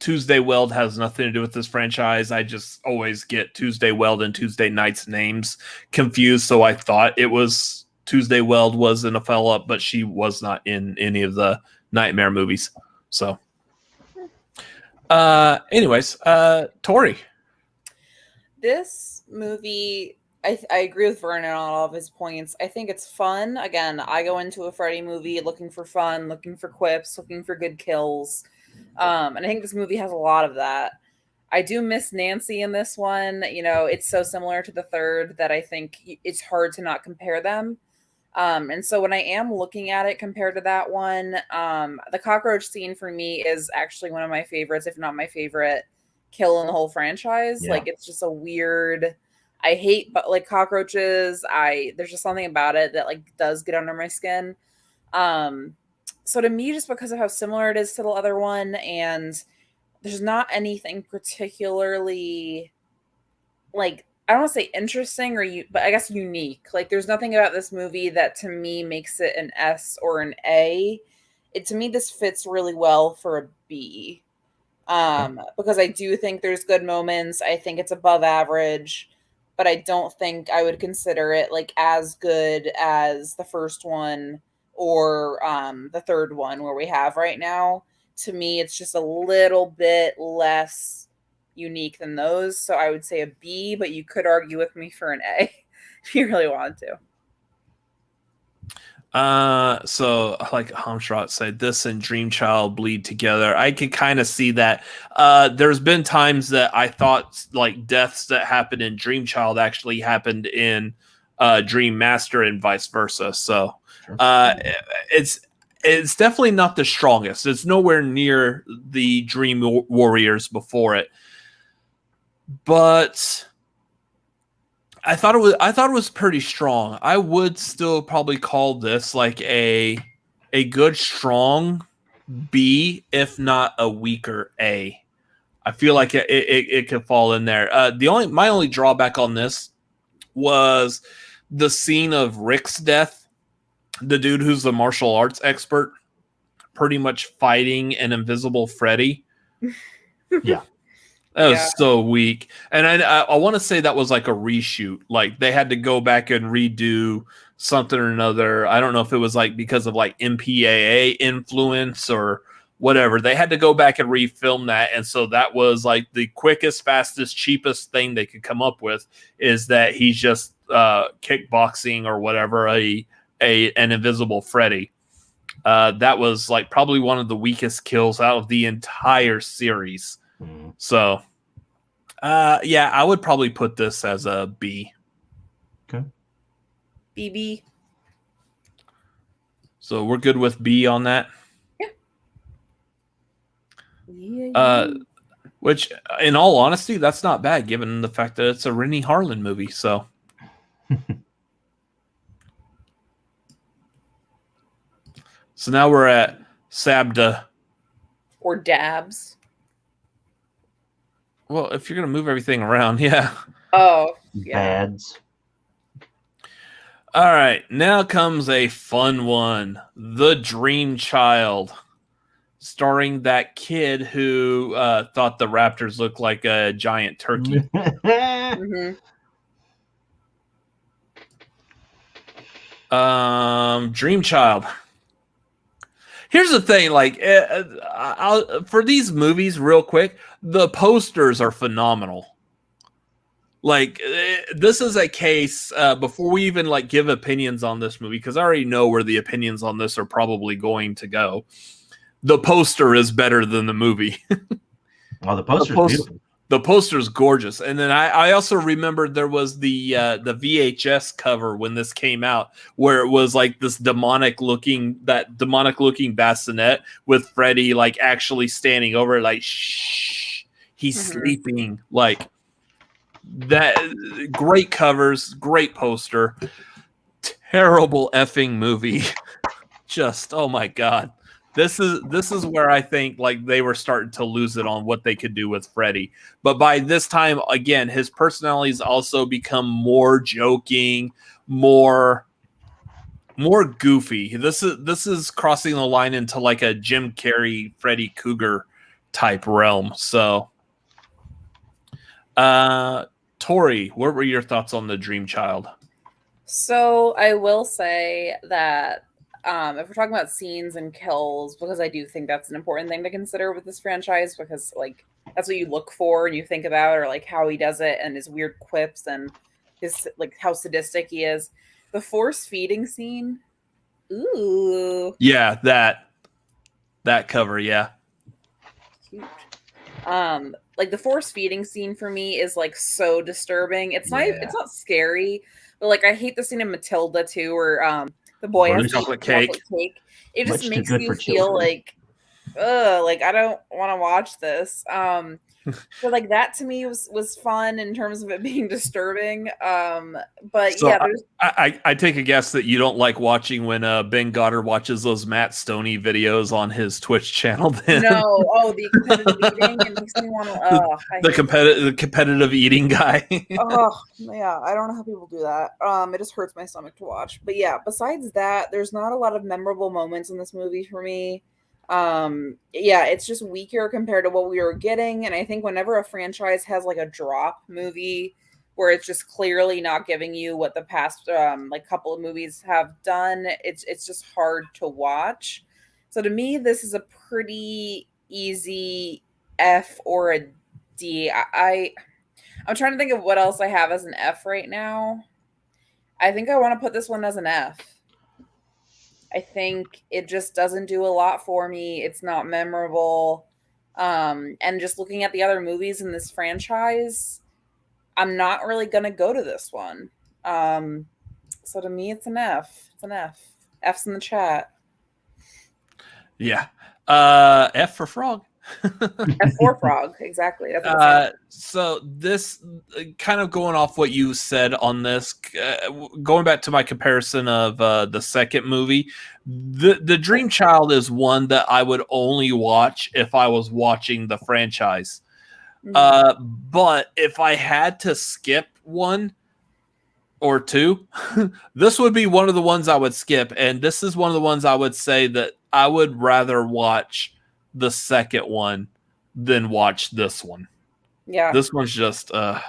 Tuesday Weld has nothing to do with this franchise. I just always get Tuesday Weld and Tuesday Knight's names confused. So I thought it was Tuesday Weld was in a follow-up, but she was not in any of the Nightmare movies. So anyways, Tori.
This movie I agree with Vernon on all of his points. I think it's fun. Again, I go into a Freddy movie looking for fun, looking for quips, looking for good kills. And I think this movie has a lot of that. I do miss Nancy in this one. You know, it's so similar to the third that I think it's hard to not compare them. And so when I am looking at it compared to that one, the cockroach scene for me is actually one of my favorites, if not my favorite kill in the whole franchise.
Yeah.
Like, it's just a weird, I hate but like cockroaches. There's just something about it that like does get under my skin. So to me, just because of how similar it is to the other one, and there's not anything particularly like, I don't want to say interesting but I guess unique. Like, there's nothing about this movie that to me makes it an S or an A. To me, this fits really well for a B. Because I do think there's good moments. I think it's above average, but I don't think I would consider it like as good as the first one or the third one where we have right now. To me, it's just a little bit less unique than those. So I would say a B, but you could argue with me for an A if you really wanted to.
So like Hamstrakt said, this and Dream Child bleed together. I could kind of see that. There's been times that I thought like deaths that happened in Dream Child actually happened in Dream Master and vice versa. So it's definitely not the strongest. It's nowhere near the Dream Warriors before it. But I thought it was pretty strong. I would still probably call this like a good strong B, if not a weaker A. I feel like it could fall in there. My only drawback on this was the scene of Rick's death. The dude who's the martial arts expert, pretty much fighting an invisible Freddie.
Yeah.
That was so weak. And I want to say that was like a reshoot. Like they had to go back and redo something or another. I don't know if it was like because of like MPAA influence or whatever. They had to go back and refilm that. And so that was like the quickest, fastest, cheapest thing they could come up with is that he's just kickboxing or whatever, an invisible Freddie. That was like probably one of the weakest kills out of the entire series. So, yeah, I would probably put this as a B.
Okay.
BB.
So we're good with B on that.
Yeah.
Which, in all honesty, that's not bad given the fact that it's a Rennie Harlan movie. So, so now we're at Sabda
or Dabs.
Well, if you're going to move everything around, yeah.
Oh, yeah.
Bads.
All right. Now comes a fun one. The Dream Child. Starring that kid who thought the Raptors looked like a giant turkey. Dream Child. Here's the thing, like, for these movies, real quick, the posters are phenomenal. Like, this is a case, before we even, like, give opinions on this movie, because I already know where the opinions on this are probably going to go. The poster is better than the movie.
Oh, the poster's beautiful.
The poster's gorgeous. And then I also remembered there was the VHS cover when this came out where it was like this demonic looking bassinet with Freddie like actually standing over it, like, shh, he's sleeping. Like that. Great covers, great poster, terrible effing movie. Just, oh my God. This is where I think like they were starting to lose it on what they could do with Freddie. But by this time, again, his personality's also become more joking, more goofy. This is crossing the line into like a Jim Carrey, Freddy Cougar type realm. So, Tori, what were your thoughts on the Dream Child?
So I will say that if we're talking about scenes and kills, because I do think that's an important thing to consider with this franchise, because like that's what you look for and you think about, or like how he does it and his weird quips and his like how sadistic he is. The force feeding scene. Ooh.
Yeah, that cover, yeah.
Cute. Like the force feeding scene for me is like so disturbing. It's not scary, but like I hate the scene in Matilda too, where the boy has
chocolate cake.
It just
Much
makes
too good
you
for
feel
children.
like, like I don't want to watch this. But like that to me was fun in terms of it being disturbing. But
So
yeah, there's
I take a guess that you don't like watching when Ben Goddard watches those Matt Stoney videos on his Twitch channel. Then
the competitive eating, and makes me want to.
the competitive eating guy.
Oh yeah, I don't know how people do that. It just hurts my stomach to watch. But yeah, besides that, there's not a lot of memorable moments in this movie for me. Yeah, it's just weaker compared to what we were getting, and I think whenever a franchise has like a drop movie where it's just clearly not giving you what the past like couple of movies have done, it's just hard to watch. So to me, this is a pretty easy F or a D. I'm trying to think of what else I have as an F right now. I think I want to put this one as an F. I think it just doesn't do a lot for me. It's not memorable. And just looking at the other movies in this franchise, I'm not really going to go to this one. So to me, it's an F. It's an F. F's in the chat.
Yeah. F for frog.
F for frog. Exactly.
So this kind of going off what you said on this, going back to my comparison of the second movie, the Dream Child is one that I would only watch if I was watching the franchise. But if I had to skip one or two, this would be one of the ones I would skip. And this is one of the ones I would say that I would rather watch the second one than watch this one.
Yeah.
This one's just so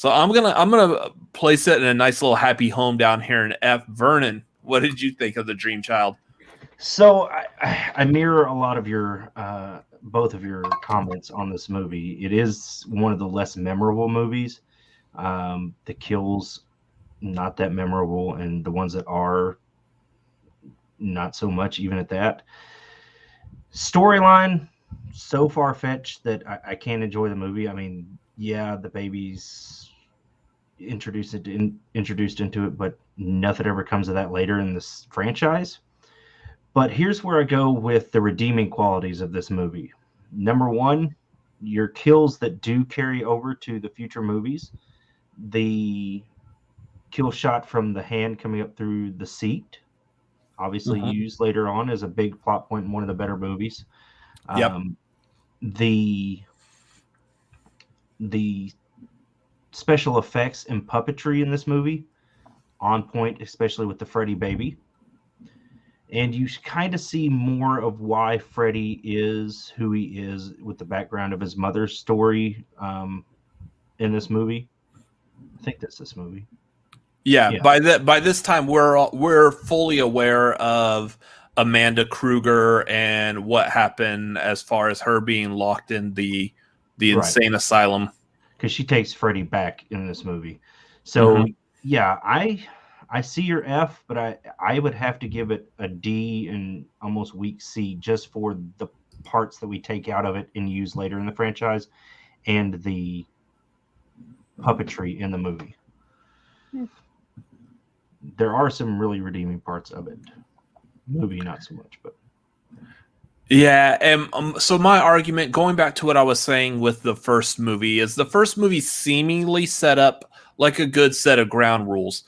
I'm gonna place it in a nice little happy home down here in F. Vernon, what did you think of the Dream Child?
So I mirror a lot of your both of your comments on this movie. It is one of the less memorable movies. The kills not that memorable, and the ones that are not so much, even at that. Storyline so far-fetched that I can't enjoy the movie. I mean, yeah, the baby's introduced into it, but nothing ever comes of that later in this franchise. But here's where I go with the redeeming qualities of this movie. Number one, your kills that do carry over to the future movies. The kill shot from the hand coming up through the seat, obviously used later on as a big plot point in one of the better movies. The special effects and puppetry in this movie on point, especially with the Freddy baby. And you kind of see more of why Freddie is who he is with the background of his mother's story in this movie. I think that's this movie.
Yeah. By this time, we're fully aware of Amanda Cougar and what happened as far as her being locked in the insane asylum.
Because she takes Freddie back in this movie. So yeah, I see your F, but I would have to give it a D and almost weak C just for the parts that we take out of it and use later in the franchise and the puppetry in the movie. There are some really redeeming parts of it. Movie, not so much, but
yeah. And so my argument, going back to what I was saying with the first movie, is the first movie seemingly set up like a good set of ground rules.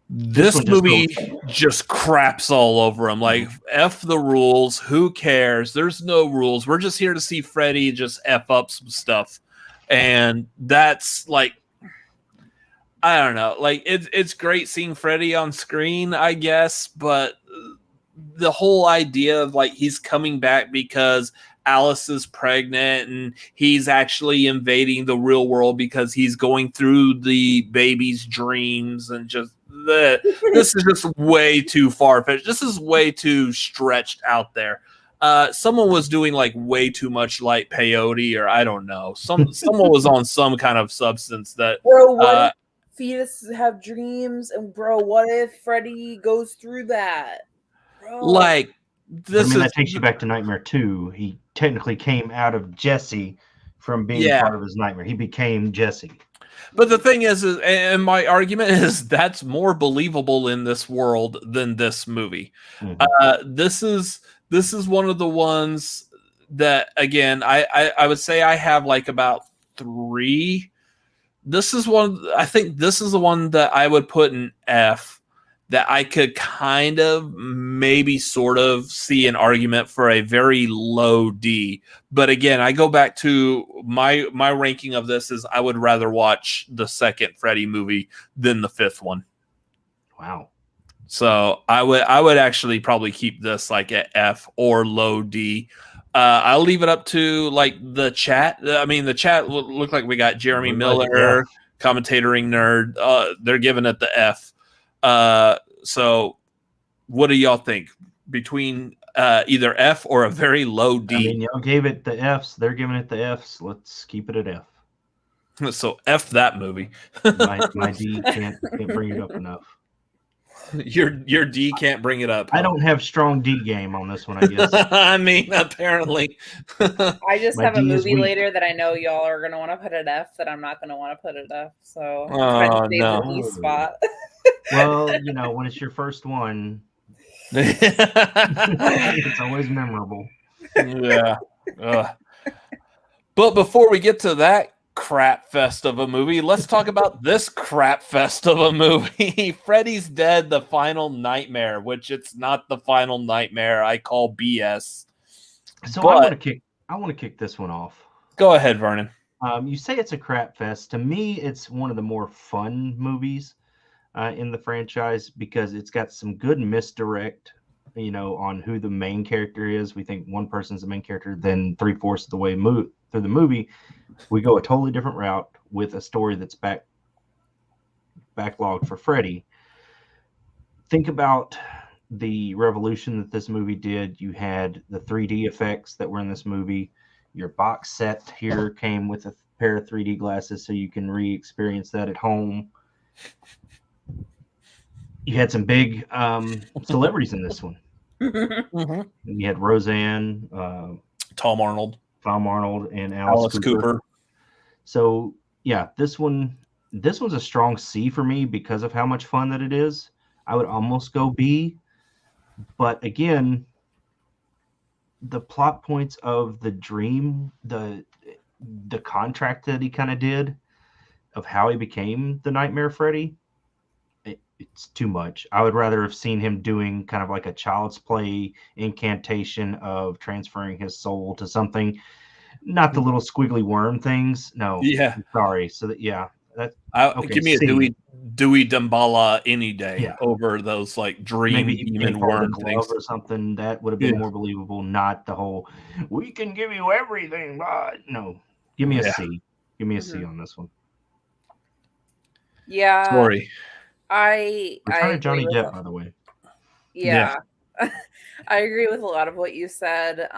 This movie just craps all over them. Like, F the rules. Who cares? There's no rules. We're just here to see Freddie just F up some stuff. And that's like, I don't know. Like, it's great seeing Freddie on screen, I guess. But the whole idea of like he's coming back because Alice is pregnant and he's actually invading the real world because he's going through the baby's dreams and just this is just way too far-fetched. This is way too stretched out there. Someone was doing like way too much like peyote, or I don't know. Someone was on some kind of substance that
fetuses have dreams, and bro, what if Freddie goes through that? Bro.
Like this
that takes you back to Nightmare 2. He technically came out of Jesse from being part of his nightmare. He became Jesse.
But the thing is, and my argument is that's more believable in this world than this movie.
Mm-hmm.
This is one of the ones that, again, I would say I have like about 3. This is one. I think this is the one that I would put in F. That I could kind of maybe sort of see an argument for a very low D. But again, I go back to my ranking of this is I would rather watch the second Freddy movie than the 5th one.
Wow.
So I would actually probably keep this like at F or low D. I'll leave it up to like the chat. I mean, the chat look like we got Jeremy Miller, Commentating Nerd. They're giving it the F. So what do y'all think between either F or a very low D?
I mean, y'all gave it the Fs. They're giving it the Fs. Let's keep it at F.
So F that movie.
my D can't bring it up enough.
Your D can't bring it up.
I don't have strong D game on this one, I guess.
I mean, apparently.
I just have a movie later that I know y'all are going to want to put at F that I'm not going to want to put at F. So I'm trying to save the D spot.
Well, when it's your first one, it's always memorable.
Yeah. But before we get to that crap fest of a movie, let's talk about this crap fest of a movie. Freddy's Dead, The Final Nightmare, which it's not the final nightmare. I call BS.
So I want to kick this one off.
Go ahead, Vernon.
You say it's a crap fest. To me, it's one of the more fun movies in the franchise because it's got some good misdirect, on who the main character is. We think one person's the main character, then 3/4 of the way through the movie, we go a totally different route with a story that's backlogged for Freddy. Think about the revolution that this movie did. You had the 3D effects that were in this movie. Your box set here came with a pair of 3D glasses so you can re-experience that at home. You had some big celebrities in this one.
Mm-hmm.
You had Roseanne,
Tom Arnold,
and Alice Cooper. So yeah, this one's a strong C for me because of how much fun that it is. I would almost go B, but again, the plot points of the dream, the contract that he kind of did of how he became the Nightmare Freddy, it's too much. I would rather have seen him doing kind of like a child's play incantation of transferring his soul to something, not the little squiggly worm things. No,
yeah,
sorry. So that
give me a Dewey Damballa any day over those like dream demon worm things
or something that would have been more believable. Not the whole we can give you everything, but no, give me a C. Give me a C on this one.
Yeah,
sorry.
I
Johnny Depp, by the way.
Yeah. I agree with a lot of what you said.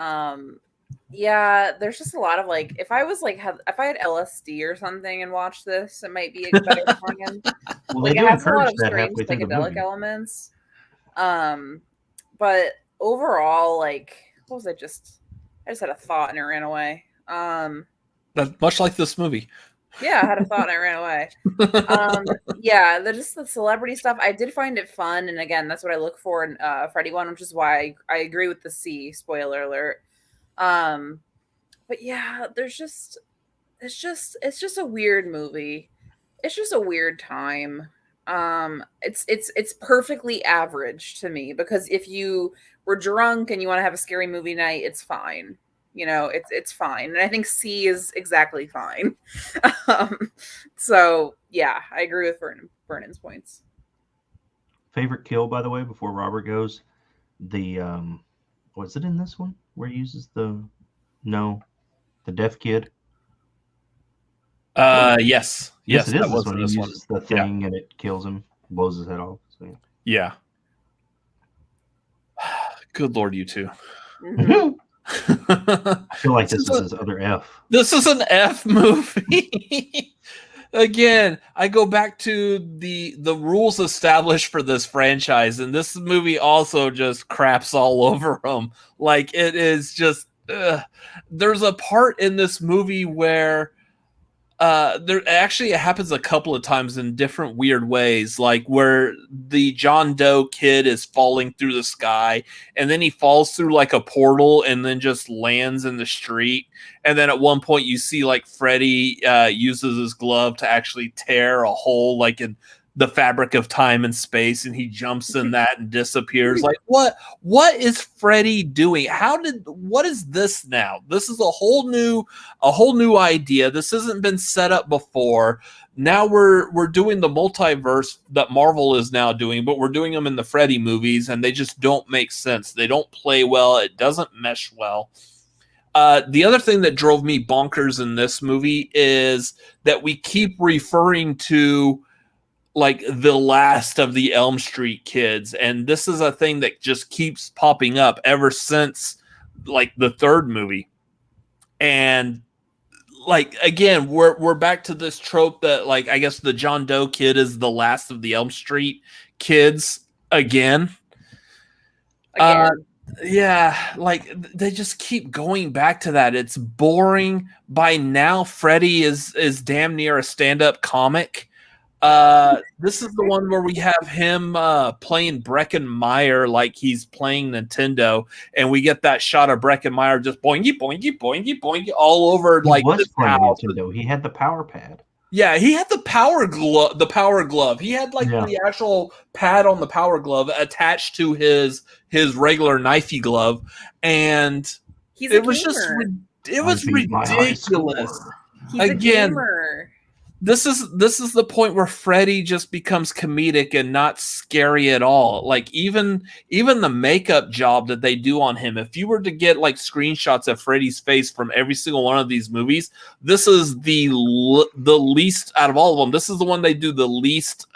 Yeah, there's just a lot of like, if I had LSD or something and watched this, it might be a better plan.
Well,
like it has a lot of strange psychedelic elements. But overall, like, what was I just had a thought and it ran away.
That's much like this movie.
Yeah, I had a thought and I ran away. Yeah, just the celebrity stuff. I did find it fun, and again, that's what I look for in Freddy 1, which is why I agree with the C. Spoiler alert. But yeah, it's just a weird movie. It's just a weird time. It's perfectly average to me because if you were drunk and you want to have a scary movie night, it's fine. It's fine. And I think C is exactly fine. So yeah, I agree with Vernon's points.
Favorite kill, by the way, before Robert goes, was it in this one where he uses the deaf kid?
Yes,
it is. This one. He uses the thing and it kills him, blows his head off. So,
yeah. Good Lord, you two.
Mm-hmm.
I feel like this is his other F.
This is an F movie. again, I go back to the rules established for this franchise, and this movie also just craps all over them. Like, it is just there's a part in this movie where there actually it happens a couple of times in different weird ways, like where the John Doe kid is falling through the sky, and then he falls through like a portal and then just lands in the street. And then at one point you see like Freddie uses his glove to actually tear a hole like in the fabric of time and space, and he jumps in that and disappears. Like, what is Freddie doing? What is this now? This is a whole new idea. This hasn't been set up before. Now we're doing the multiverse that Marvel is now doing, but we're doing them in the Freddy movies, and they just don't make sense. They don't play well. It doesn't mesh well. The other thing that drove me bonkers in this movie is that we keep referring to like the last of the Elm Street kids, and this is a thing that just keeps popping up ever since like the third movie. And like, again, we're back to this trope that, like, I guess the John Doe kid is the last of the Elm Street kids again. Yeah, like they just keep going back to that. It's boring. By now, Freddie is damn near a stand-up comic. This is the one where we have him playing Breckenmeyer like he's playing Nintendo, and we get that shot of Breckenmeyer just boingy boingy boingy boingy all over like
he was
this
playing
house.
Nintendo. He had the power pad.
Yeah, he had the power glove. He had like the actual pad on the power glove attached to his regular knifey glove, and it was ridiculous.
He's
again.
a gamer.
This is the point where Freddie just becomes comedic and not scary at all. Like even the makeup job that they do on him, if you were to get like screenshots of Freddie's face from every single one of these movies, this is the least out of all of them. This is the one they do the least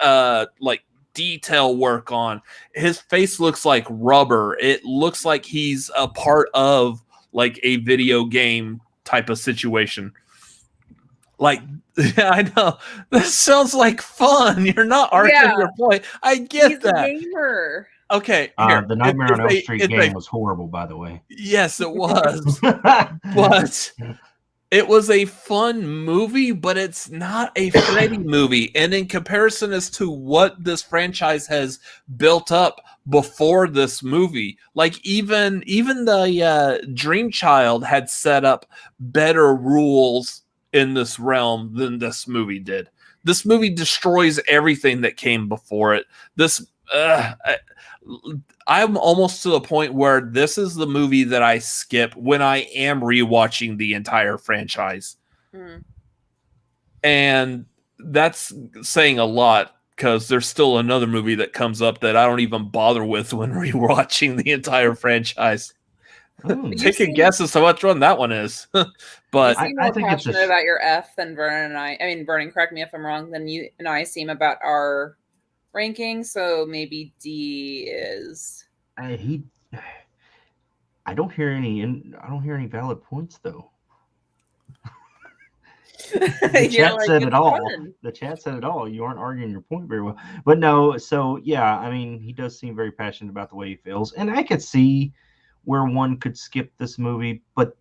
like detail work on. His face looks like rubber. It looks like he's a part of like a video game type of situation. Like, yeah, I know. This sounds like fun. You're not arguing your point. I get
He's
that.
A gamer.
Okay. Here.
The Nightmare on Elm Street game was horrible, by the way.
Yes, it was. But it was a fun movie, but it's not a Freddy movie. And in comparison as to what this franchise has built up before this movie, like even the Dream Child had set up better rules in this realm than this movie did. This movie destroys everything that came before it. I'm almost to the point where this is the movie that I skip when I am rewatching the entire franchise. And that's saying a lot, because there's still another movie that comes up that I don't even bother with when rewatching the entire franchise. Take a guess as to what one that one is. But
you seem more passionate about your F than Vernon and I. I mean, Vernon, correct me if I'm wrong. Than you and I seem about our ranking. So maybe D is.
I don't hear any valid points though. The chat said it all. The chat said it all. You aren't arguing your point very well. But no, so yeah, I mean, he does seem very passionate about the way he feels, and I could see where one could skip this movie, but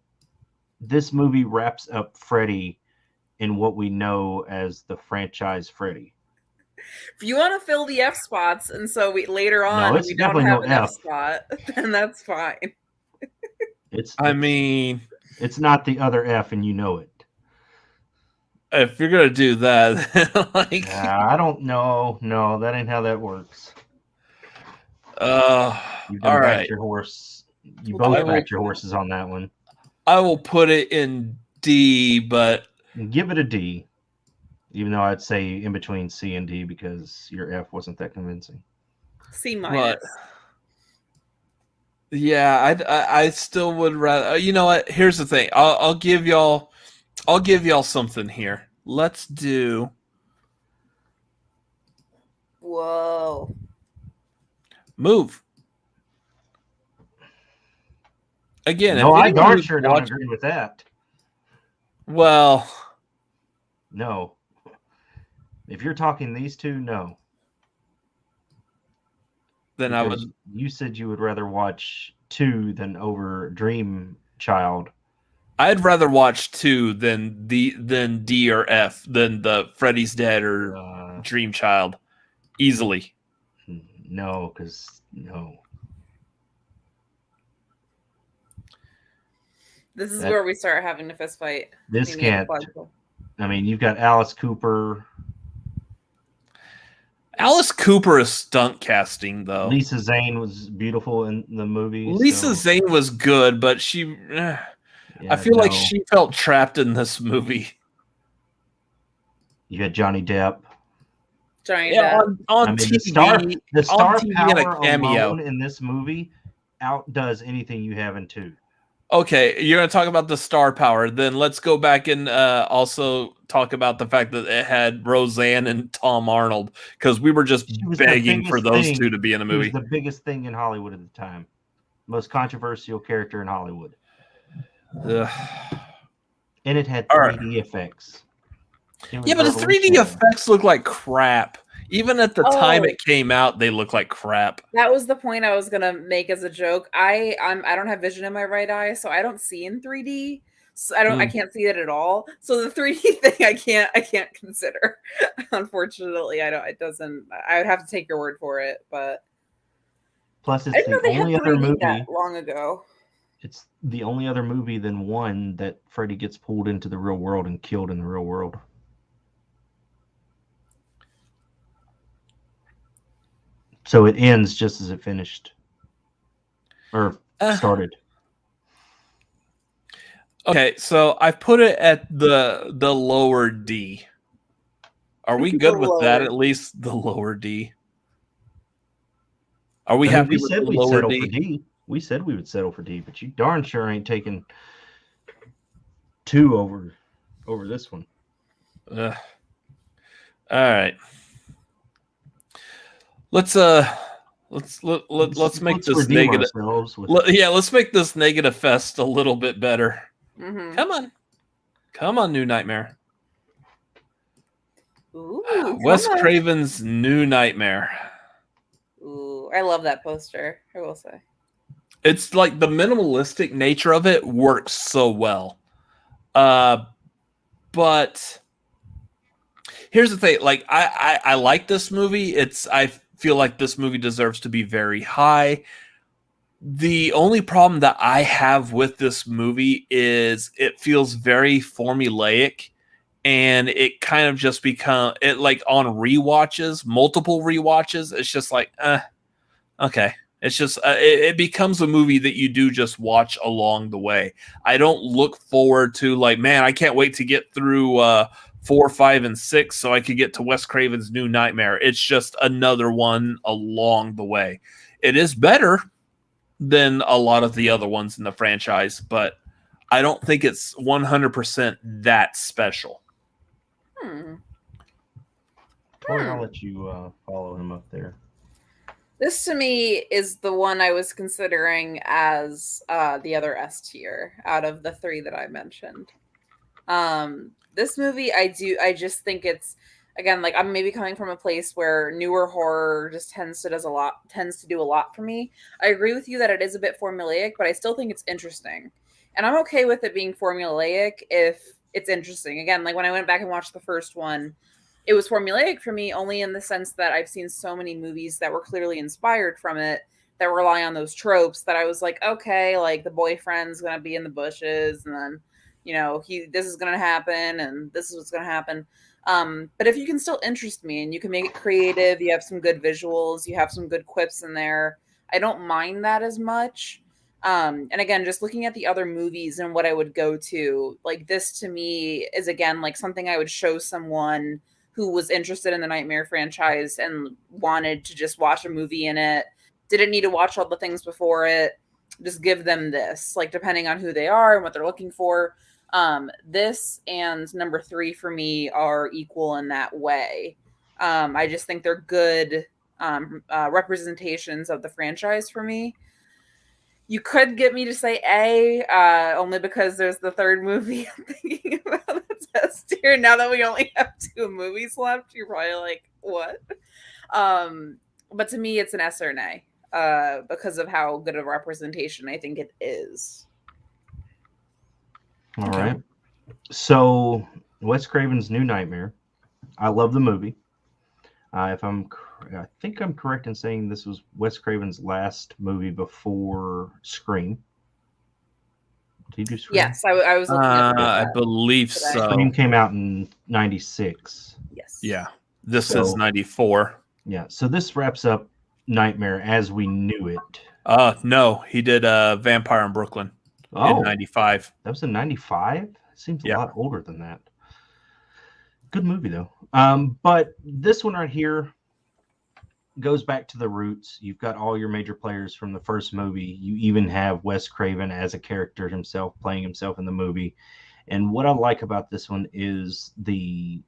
this movie wraps up Freddy in what we know as the franchise Freddy.
If you want to fill the F spots, and so we later on we don't have an F spot, then that's fine.
It's not the other F, and you know it.
If you're gonna do that, like,
I don't know. No, that ain't how that works.
All right.
Your horse. You both backed your horses on that one.
I will put it in D, but
give it a D, even though I'd say in between C and D because your F wasn't that convincing.
C minus.
Yeah, I still would rather. You know what? Here's the thing. I'll give y'all something here. Let's do.
Whoa.
Move. Again,
no, I darn sure don't agree with that.
Well,
no. If you're talking these two, no.
Then
because you said you would rather watch 2 than over Dream Child.
I'd rather watch 2 than D or F than the Freddy's Dead or Dream Child. Easily.
No, because no.
This is where we start having a fist fight.
This can't. I mean, you've got Alice Cooper.
Alice Cooper is stunt casting, though.
Lisa Zane was beautiful in the movie.
Lisa Zane was good, but she... I feel like she felt trapped in this movie.
You had Johnny Depp.
Depp.
On TV,
the star
TV
power
and a cameo
alone in this movie outdoes anything you have in 2.
Okay, you're going to talk about the star power. Then let's go back and also talk about the fact that it had Roseanne and Tom Arnold, because we were just begging for those two to be in the movie.
She was the biggest thing in Hollywood at the time. Most controversial character in Hollywood. And it had 3D effects.
Yeah, but the 3D effects look like crap. Even at the time it came out, they look like crap.
That was the point I was gonna make as a joke. I don't have vision in my right eye, so I don't see in 3D. So I can't see it at all. So the 3D thing I can't consider. Unfortunately, I would have to take your word for it. But
plus, it's the only other movie
that long ago.
It's the only other movie than one that Freddie gets pulled into the real world and killed in the real world. So it ends just as it finished. Or started.
Okay, so I put it at the lower D. Are we good with that? At least the lower D. Are we happy with the lower D?
We said we would settle for D, but you darn sure ain't taking 2 over this one.
All right. Let's make this negative. Let's make this negative fest a little bit better.
Mm-hmm.
Come on, New Nightmare.
Ooh,
Wes Craven's New Nightmare.
Ooh, I love that poster. I will say.
It's like the minimalistic nature of it works so well. But here's the thing. Like I like this movie. I feel like this movie deserves to be very high. The only problem that I have with this movie is it feels very formulaic, and it kind of just become it like on rewatches, multiple rewatches. It's just like, okay. It's just it becomes a movie that you do just watch along the way. I don't look forward to like, man, I can't wait to get through 4, 5, and 6 so I could get to Wes Craven's New Nightmare. It's just another one along the way. It is better than a lot of the other ones in the franchise, but I don't think it's 100% that special.
Tori, I'll let you follow him up there.
This to me is the one I was considering as the other S tier out of the 3 that I mentioned. This movie, I just think it's, again, like I'm maybe coming from a place where newer horror just tends to do a lot for me. I agree with you that it is a bit formulaic, but I still think it's interesting. And I'm okay with it being formulaic if it's interesting. Again, like when I went back and watched the first one, it was formulaic for me only in the sense that I've seen so many movies that were clearly inspired from it that rely on those tropes that I was like, okay, like the boyfriend's going to be in the bushes and then, you know, this is going to happen and this is what's going to happen. But if you can still interest me and you can make it creative, you have some good visuals, you have some good quips in there, I don't mind that as much. And again, just looking at the other movies and what I would go to, like this to me is again, like something I would show someone who was interested in the Nightmare franchise and wanted to just watch a movie in it, didn't need to watch all the things before it, just give them this, like depending on who they are and what they're looking for. This and number 3 for me are equal in that way. I just think they're good representations of the franchise for me. You could get me to say A, only because there's the third movie I'm thinking about that's S tier. Now that we only have 2 movies left, you're probably like, what? But to me, it's an S or an A, because of how good a representation I think it is.
All right. So, Wes Craven's New Nightmare. I love the movie. I think I'm correct in saying this was Wes Craven's last movie before Scream. Did he do Scream?
Yes, I was looking at
I believe
today.
so.
Scream came out in 96.
Yes.
Yeah. This is 94.
Yeah. So this wraps up Nightmare as we knew it.
No, he did Vampire in Brooklyn in 95.
That was in 95? Seems a lot older than that. Good movie, though. But this one right here goes back to the roots. You've got all your major players from the first movie. You even have Wes Craven as a character himself, playing himself in the movie. And what I like about this one is the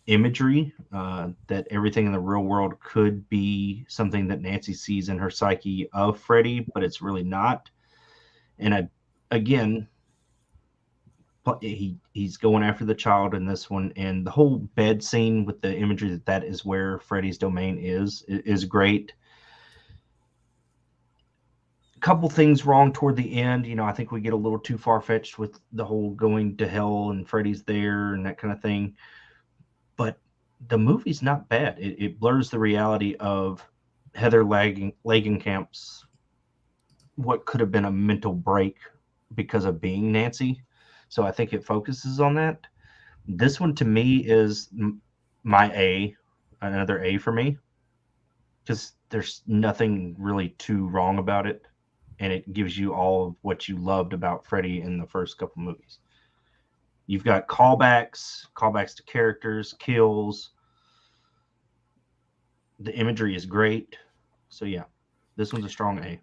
imagery, that everything in the real world could be something that Nancy sees in her psyche of Freddie, but it's really not. And again, he's going after the child in this one, and the whole bed scene with the imagery that is where Freddie's domain is great. A couple things wrong toward the end. I think we get a little too far-fetched with the whole going to hell and Freddie's there and that kind of thing. But the movie's not bad. It blurs the reality of Heather Langenkamp's what could have been a mental break because of being Nancy. So I think it focuses on that. This one to me is my A, another A for me, because there's nothing really too wrong about it, and it gives you all of what you loved about Freddie in the first couple movies. You've got callbacks to characters, kills. The imagery is great. So yeah, this one's a strong A.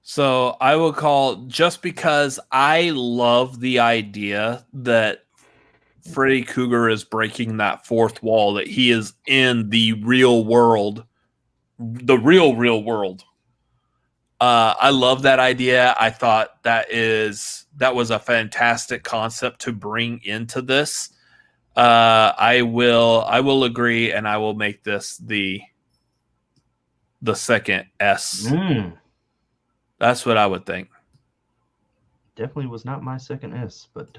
So I will call, just because I love the idea that Freddy Cougar is breaking that fourth wall, that he is in the real world, the real world. I love that idea. I thought that was a fantastic concept to bring into this. I will agree, and I will make this the second S. That's what I would think.
Definitely was not my second S, but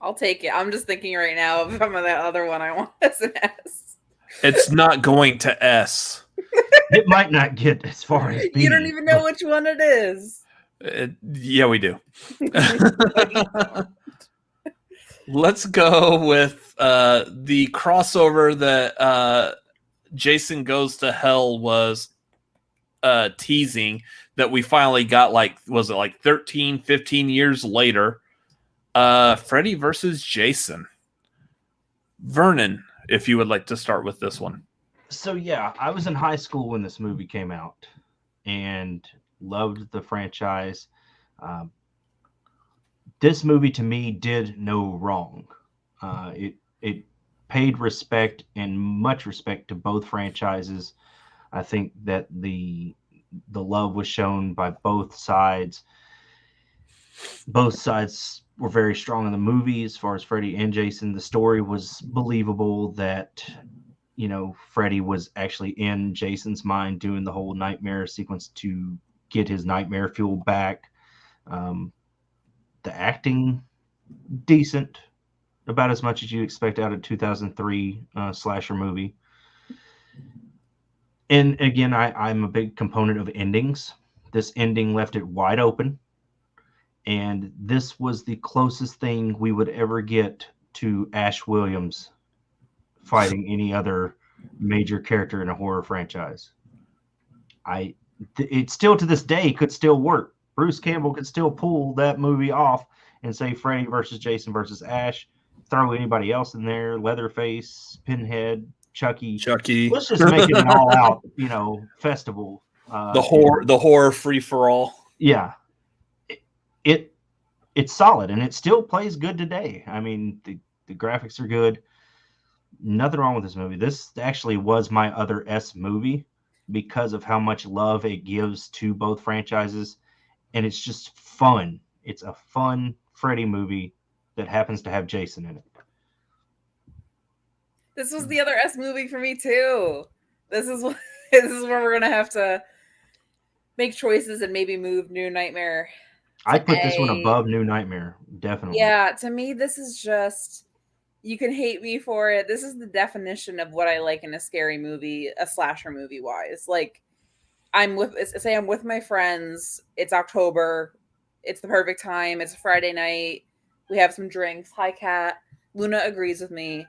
I'll take it. I'm just thinking right now of some of that other one I want as an S.
It's not going to S.
It might not get as far as B.
You don't even know which one it is.
Yeah, we do. Let's go with the crossover that Jason Goes to Hell was teasing, that we finally got, was it 13, 15 years later? Freddy versus Jason. Vernon, if you would like to start with this one.
So yeah, I was in high school when this movie came out and loved the franchise. This movie to me did no wrong. It paid respect, and much respect, to both franchises. I think that the love was shown by both sides. Both sides were very strong in the movie as far as Freddie and Jason. The story was believable that, Freddie was actually in Jason's mind doing the whole nightmare sequence to get his nightmare fuel back. The acting, decent, about as much as you expect out of 2003 slasher movie. And again, I'm a big component of endings. This ending left it wide open. And this was the closest thing we would ever get to Ash Williams fighting any other major character in a horror franchise. It still to this day could still work. Bruce Campbell could still pull that movie off and say Freddy versus Jason versus Ash. Throw anybody else in there, Leatherface, Pinhead, Chucky. Let's just make it an all-out, festival.
The horror free for all.
Yeah, it's solid, and it still plays good today. I mean, the graphics are good. Nothing wrong with this movie. This actually was my other S movie. because of how much love it gives to both franchises. And it's just fun. It's a fun Freddy movie that happens to have Jason in it.
This was the other S movie for me too. This is where we're gonna have to make choices and maybe move New Nightmare.
I put this one above New Nightmare, definitely.
Yeah, to me, this is just, you can hate me for it. This is the definition of what I like in a scary movie, a slasher movie wise. Like, I'm with my friends. It's October. It's the perfect time. It's a Friday night. We have some drinks. Hi, Kat. Luna agrees with me.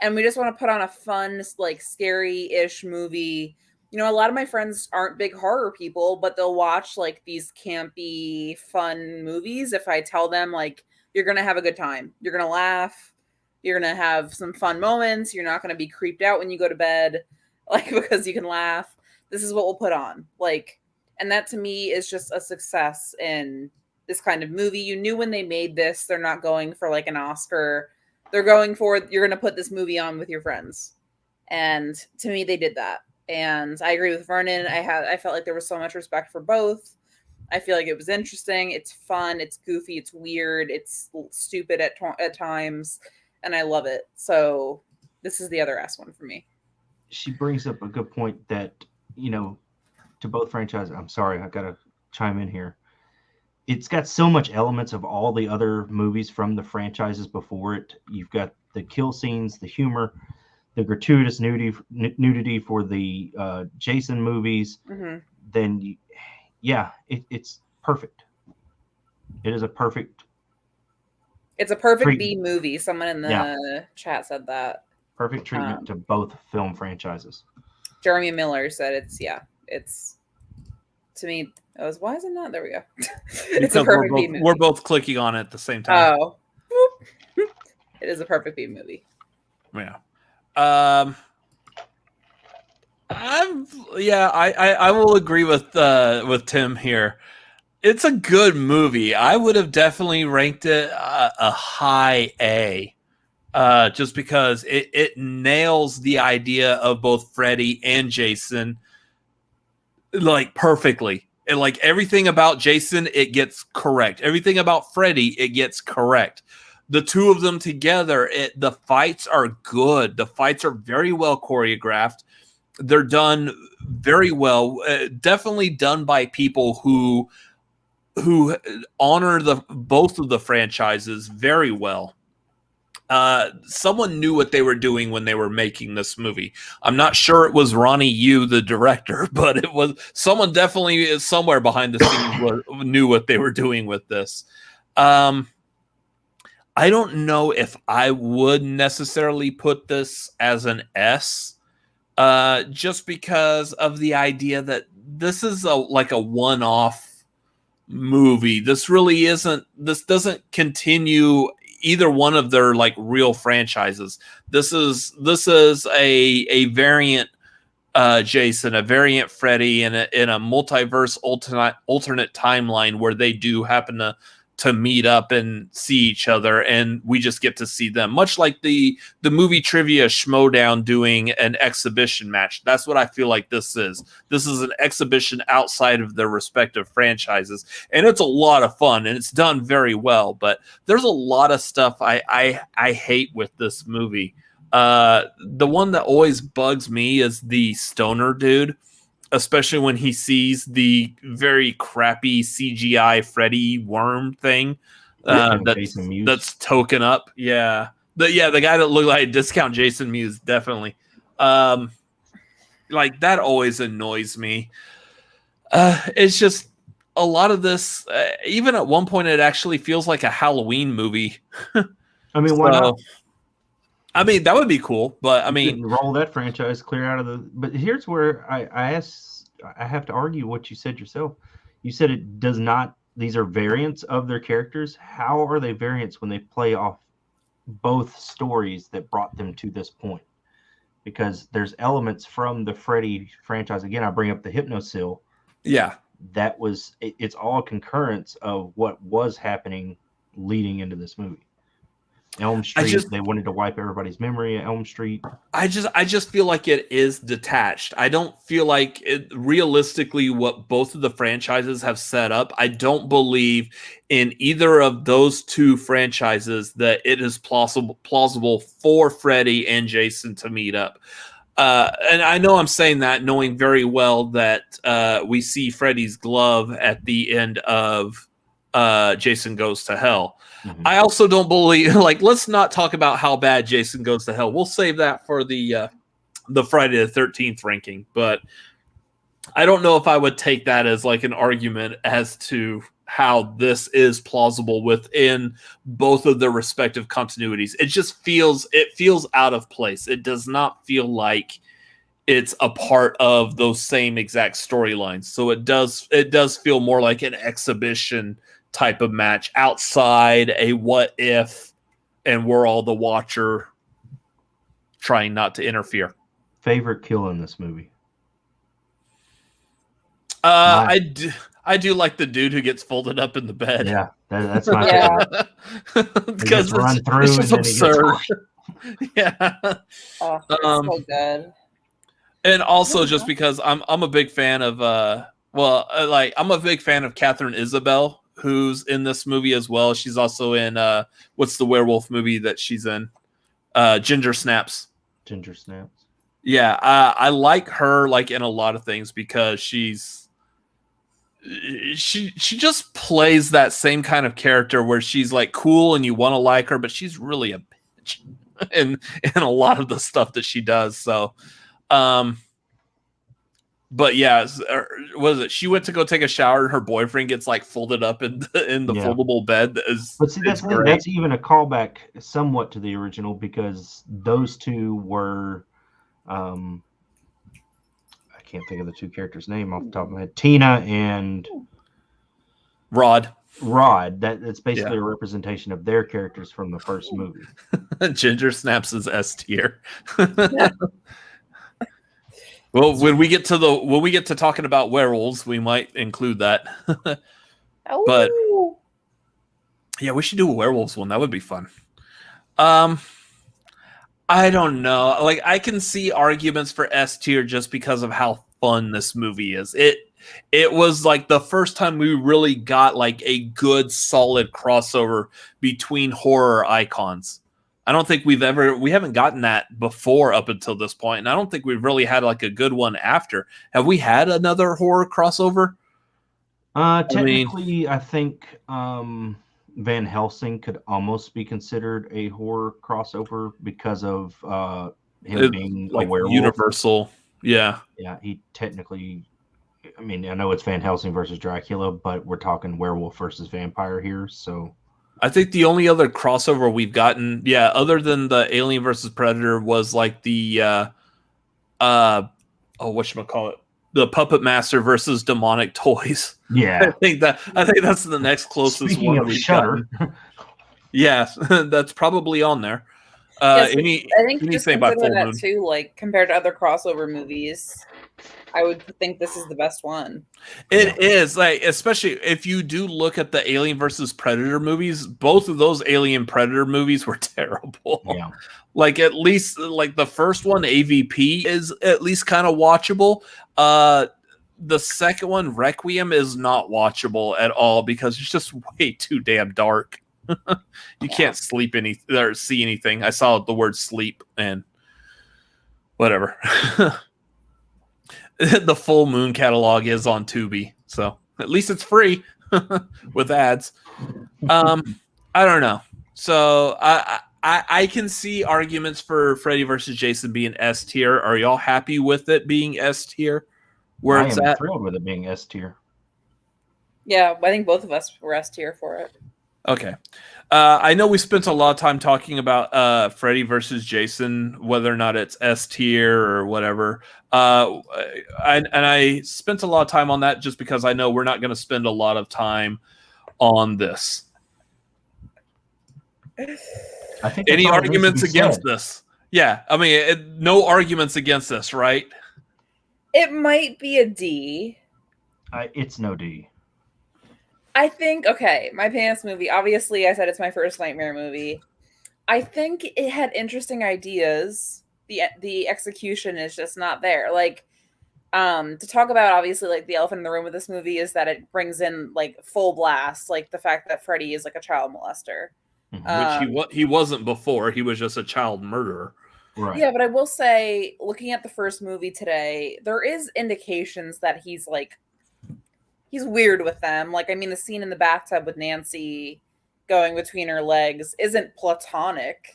And we just want to put on a fun, like, scary-ish movie. You know, a lot of my friends aren't big horror people, but they'll watch, like, these campy, fun movies if I tell them, like, you're going to have a good time. You're going to laugh. You're going to have some fun moments. You're not going to be creeped out when you go to bed, like, because you can laugh. This is what we'll put on. Like, and that to me is just a success in this kind of movie. You knew when they made this, they're not going for, like, an Oscar. They're going for, you're going to put this movie on with your friends. And to me, they did that. And I agree with Vernon. I felt like there was so much respect for both. I feel like it was interesting. It's fun. It's goofy. It's weird. It's stupid at times. And I love it. So this is the other S one for me.
She brings up a good point that, you know, to both franchises. I'm sorry, I got to chime in here. It's got so much elements of all the other movies from the franchises before it. You've got the kill scenes, the humor, the gratuitous nudity for the Jason movies.
Mm-hmm.
Then, it's perfect. It is a perfect.
It's a perfect
treatment.
B movie. Someone in the chat said that.
Perfect treatment to both film franchises.
Jeremy Miller said it's to me. Why is it not? There we go. It's a perfect B movie.
We're both clicking on it at the same time.
Oh, it is a perfect B movie.
Yeah. I will agree with Tim here. It's a good movie. I would have definitely ranked it a high A, just because it nails the idea of both Freddie and Jason like perfectly. And like everything about Jason, it gets correct. Everything about Freddie, it gets correct. The two of them together, the fights are good. The fights are very well choreographed. They're done very well. Definitely done by people who honor both of the franchises very well. Someone knew what they were doing when they were making this movie. I'm not sure it was Ronnie Yu, the director, but it was someone definitely somewhere behind the scenes knew what they were doing with this. I don't know if I would necessarily put this as an S, just because of the idea that this is like a one-off movie. This doesn't continue either one of their like real franchises. This is a variant Jason, a variant Freddie in a multiverse alternate timeline where they do happen to meet up and see each other, and we just get to see them, much like the movie Trivia Schmodown doing an exhibition match. That's what I feel like this is. This is an exhibition outside of their respective franchises, and it's a lot of fun, and it's done very well, but there's a lot of stuff I hate with this movie. The one that always bugs me is the stoner dude, especially when he sees the very crappy CGI Freddy worm thing that's token up. Yeah. The guy that looked like Discount Jason Mewes, definitely. Like, that always annoys me. It's just a lot of this, even at one point, it actually feels like a Halloween movie.
I mean, why not?
I mean, that would be cool, but I mean,
roll that franchise clear out of the. But here's where I have to argue what you said yourself. You said it does not. These are variants of their characters. How are they variants when they play off both stories that brought them to this point? Because there's elements from the Freddy franchise. Again, I bring up the Hypnosil.
Yeah,
that was. It's all concurrence of what was happening leading into this movie. Elm Street, they wanted to wipe everybody's memory at Elm Street.
I just feel like it is detached. I don't feel like it, realistically what both of the franchises have set up. I don't believe in either of those two franchises that it is plausible for Freddy and Jason to meet up. And I know I'm saying that knowing very well that we see Freddy's glove at the end of Jason Goes to Hell. Mm-hmm. I also don't believe, like, let's not talk about how bad Jason Goes to Hell. We'll save that for the Friday the 13th ranking. But I don't know if I would take that as like an argument as to how this is plausible within both of their respective continuities. It just feels out of place. It does not feel like it's a part of those same exact storylines. So it does feel more like an exhibition type of match outside a what if, and we're all the watcher trying not to interfere.
Favorite kill in this movie?
I do like the dude who gets folded up in the bed.
Yeah, that's my favorite.
Because it's just absurd. Yeah.
Oh, so good.
And also just because I'm a big fan of I'm a big fan of Catherine Isabel, who's in this movie as well. She's also in what's the werewolf movie that she's in? Ginger Snaps.
Ginger Snaps.
Yeah, I like her like in a lot of things because she just plays that same kind of character where she's like cool and you want to like her, but she's really a bitch in a lot of the stuff that she does. So, but yeah, what is it? She went to go take a shower and her boyfriend gets like folded up in the foldable bed.
But see, that's even a callback somewhat to the original because those two were, I can't think of the two characters' name off the top of my head. Tina and
Rod.
That's basically a representation of their characters from the first movie.
Ginger Snaps is S tier. Well, when we get to talking about werewolves, we might include that. But yeah, we should do a werewolves one. That would be fun. I don't know. Like, I can see arguments for S tier just because of how fun this movie is. It was like the first time we really got like a good solid crossover between horror icons. I don't think we haven't gotten that before up until this point, and I don't think we've really had like a good one after. Have we had another horror crossover?
Technically, I think Van Helsing could almost be considered a horror crossover because of him being like a werewolf.
Universal. Yeah.
Yeah, he technically, I mean, I know it's Van Helsing versus Dracula, but we're talking werewolf versus vampire here, so
I think the only other crossover we've gotten, other than the Alien versus Predator, was like the whatchamacallit? The Puppet Master versus Demonic Toys.
Yeah.
I think that's the next closest
Speaking
one
of
we've
Shudder.
gotten. Yes, that's probably on there.
I think just
anything by
consider
Full
that
Moon.
too, like compared to other crossover movies. I would think this is the best one.
It is, like, especially if you do look at the Alien versus Predator movies, both of those Alien Predator movies were terrible.
Yeah.
Like, at least like the first one, AVP, is at least kind of watchable. The second one, Requiem, is not watchable at all because it's just way too damn dark. You can't sleep or see anything. I saw the word sleep and whatever. The Full Moon catalog is on Tubi, so at least it's free with ads. I don't know. So I can see arguments for Freddy versus Jason being S tier. Are y'all happy with it being S tier? Where it's at?
Thrilled with it being S tier.
Yeah, I think both of us were S tier for it.
Okay. I know we spent a lot of time talking about Freddy versus Jason, whether or not it's S tier or whatever. I spent a lot of time on that just because I know we're not going to spend a lot of time on this.
I think
any arguments against this? Yeah, I mean, no arguments against this, right?
It might be a D.
It's no D.
I think, okay, my pants movie, obviously I said it's my first Nightmare movie. I think it had interesting ideas. The execution is just not there. Like, to talk about obviously like the elephant in the room with this movie is that it brings in like full blast, like the fact that Freddie is like a child molester.
Which he wasn't before. He was just a child murderer.
Right.
Yeah, but I will say, looking at the first movie today, there is indications that he's weird with them. Like, I mean, the scene in the bathtub with Nancy going between her legs isn't platonic.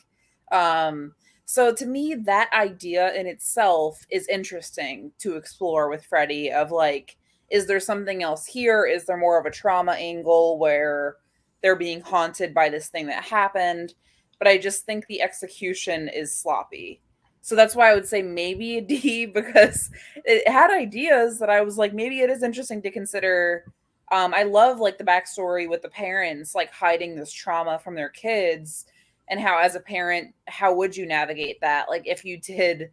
So to me, that idea in itself is interesting to explore with Freddie of like, is there something else here? Is there more of a trauma angle where they're being haunted by this thing that happened? But I just think the execution is sloppy. So that's why I would say maybe a D, because it had ideas that I was like, maybe it is interesting to consider. I love like the backstory with the parents, like hiding this trauma from their kids, and how as a parent, how would you navigate that? Like if you did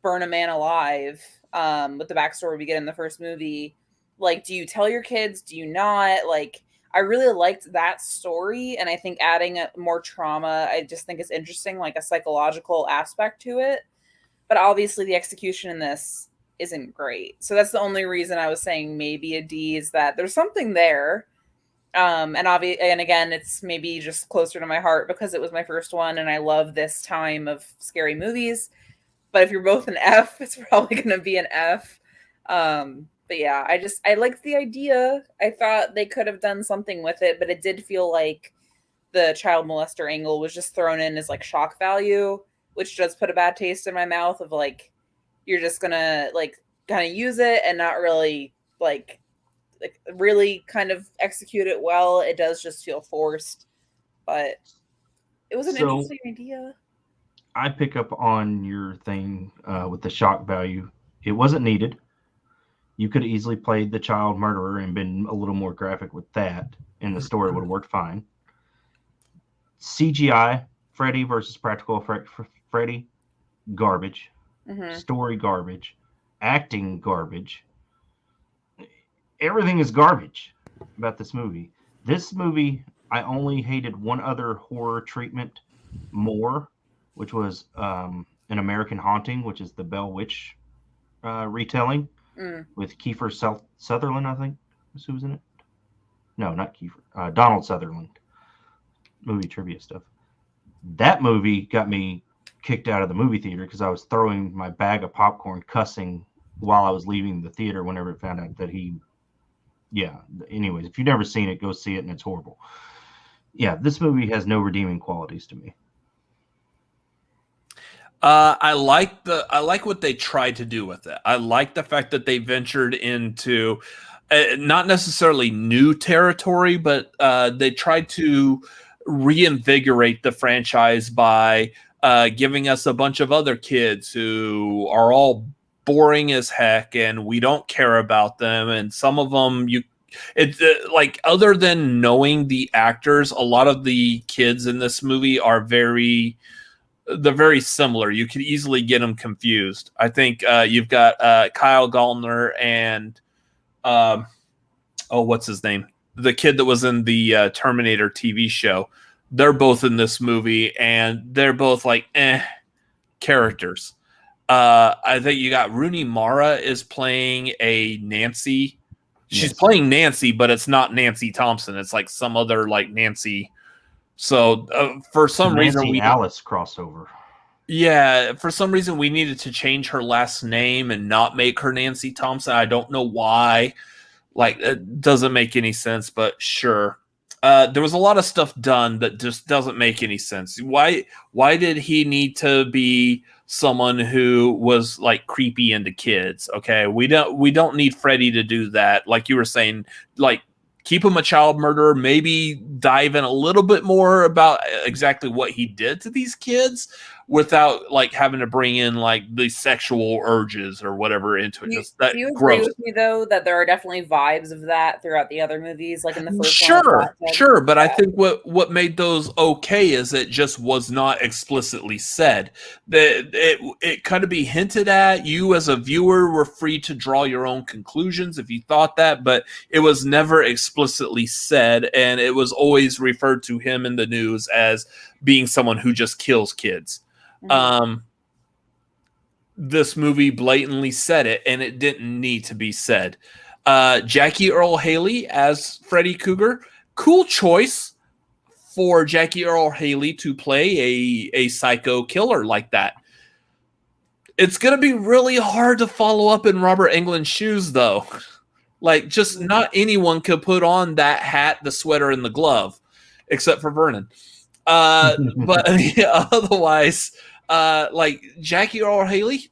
burn a man alive, with the backstory we get in the first movie, like, do you tell your kids? Do you not? Like, I really liked that story, and I think adding more trauma, I just think is interesting, like a psychological aspect to it. But obviously the execution in this isn't great. So that's the only reason I was saying maybe a D, is that there's something there. And again, it's maybe just closer to my heart because it was my first one, and I love this time of scary movies. But if you're both an F, it's probably going to be an F. But yeah, I liked the idea. I thought they could have done something with it, but it did feel like the child molester angle was just thrown in as like shock value, which does put a bad taste in my mouth of like, you're just gonna like kind of use it and not really like really kind of execute it well. It does just feel forced, but it was an interesting idea.
I pick up on your thing with the shock value. It wasn't needed. You could have easily played the child murderer and been a little more graphic with that, and the story would have worked fine. CGI, Freddy versus practical effect for Freddy, garbage.
Mm-hmm.
Story, garbage. Acting, garbage. Everything is garbage about this movie. This movie, I only hated one other horror treatment more, which was An American Haunting, which is the Bell Witch retelling with Kiefer Sutherland, I think. Who was in it? No, not Kiefer. Donald Sutherland. Movie trivia stuff. That movie got me kicked out of the movie theater because I was throwing my bag of popcorn, cussing while I was leaving the theater whenever it found out that he... Yeah, anyways, if you've never seen it, go see it, and it's horrible. Yeah, this movie has no redeeming qualities to me.
I like what they tried to do with it. I like the fact that they ventured into not necessarily new territory, but they tried to reinvigorate the franchise by giving us a bunch of other kids who are all boring as heck, and we don't care about them. And some of them, like, other than knowing the actors, a lot of the kids in this movie are very similar. You could easily get them confused. I think you've got Kyle Gallner and what's his name? The kid that was in the Terminator TV show. They're both in this movie, and they're both like characters. I think you got Rooney Mara is playing a Nancy. She's playing Nancy, but it's not Nancy Thompson. It's like some other like Nancy. So for some reason,
Alice crossover.
Yeah, for some reason we needed to change her last name and not make her Nancy Thompson. I don't know why. Like, it doesn't make any sense, but sure. There was a lot of stuff done that just doesn't make any sense. Why did he need to be someone who was like creepy into kids? Okay, we don't need Freddie to do that. Like you were saying, like, keep him a child murderer, maybe dive in a little bit more about exactly what he did to these kids without like having to bring in like the sexual urges or whatever into it.
Do you agree with me though that there are definitely vibes of that throughout the other movies, like in the first one?
Sure, but I think what made those okay is it just was not explicitly said. That it kind of be hinted at. You as a viewer were free to draw your own conclusions if you thought that, but it was never explicitly said, and it was always referred to him in the news as being someone who just kills kids.
Mhm.
This movie blatantly said it, and it didn't need to be said. Jackie Earl Haley as Freddy Cougar, cool choice for Jackie Earl Haley to play a psycho killer like that. It's going to be really hard to follow up in Robert Englund's shoes, though. Like, just not anyone could put on that hat, the sweater, and the glove, except for Vernon. But otherwise, like Jackie Earl Haley,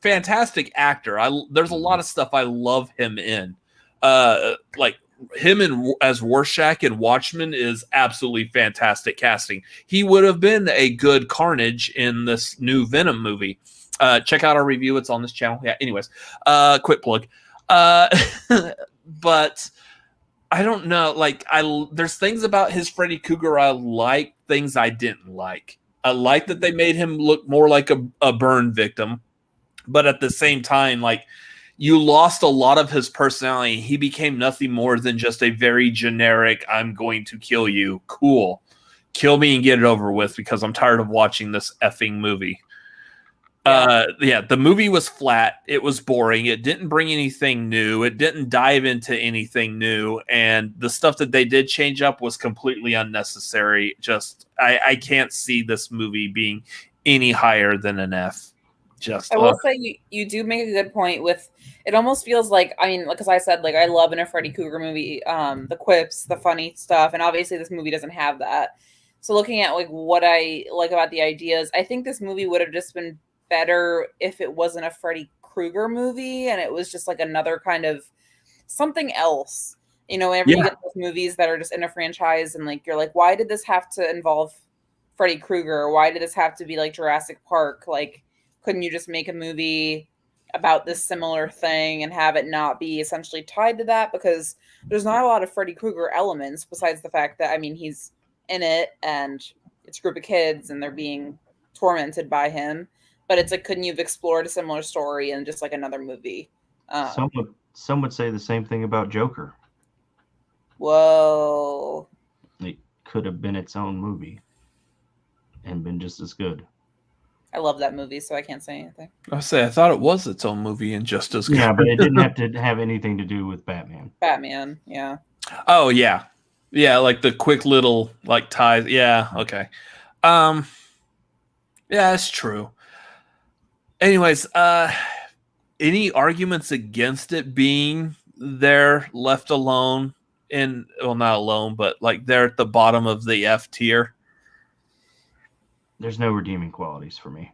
fantastic actor. There's a lot of stuff I love him in. Like him as Rorschach in Watchmen is absolutely fantastic casting. He would have been a good Carnage in this new Venom movie. Check out our review; it's on this channel. Yeah. Anyways, quick plug. But I don't know. Like there's things about his Freddy Cougar I like. Things I didn't like. I like that they made him look more like a burn victim, but at the same time, like you lost a lot of his personality. He became nothing more than just a very generic, I'm going to kill you. Cool. Kill me and get it over with because I'm tired of watching this effing movie. Yeah, the movie was flat. It was boring. It didn't bring anything new. It didn't dive into anything new. And the stuff that they did change up was completely unnecessary. Just, I can't see this movie being any higher than an F. Just,
I will say you do make a good point with, it almost feels like, I mean, like, as I said, like, I love in a Freddy Cougar movie, the quips, the funny stuff. And obviously this movie doesn't have that. So looking at like what I like about the ideas, I think this movie would have just been better if it wasn't a Freddy Krueger movie and it was just like another kind of something else. You know, whenever you get those movies that are just in a franchise and like you're like, why did this have to involve Freddy Krueger? Why did this have to be like Jurassic Park? Like, couldn't you just make a movie about this similar thing and have it not be essentially tied to that? Because there's not a lot of Freddy Krueger elements besides the fact that, I mean, he's in it and it's a group of kids and they're being tormented by him. But it's like, couldn't you have explored a similar story in just like another movie?
Some would say the same thing about Joker.
Whoa.
It could have been its own movie and been just as good.
I love that movie, so I can't say anything.
I thought it was its own movie and just as good.
Yeah, but it didn't have to have anything to do with Batman.
Batman, yeah.
Oh, yeah. Yeah, like the quick little like ties. Yeah, okay. Yeah, it's true. Anyways, any arguments against it being there left alone in, well, not alone, but like they're at the bottom of the F tier?
There's no redeeming qualities for me.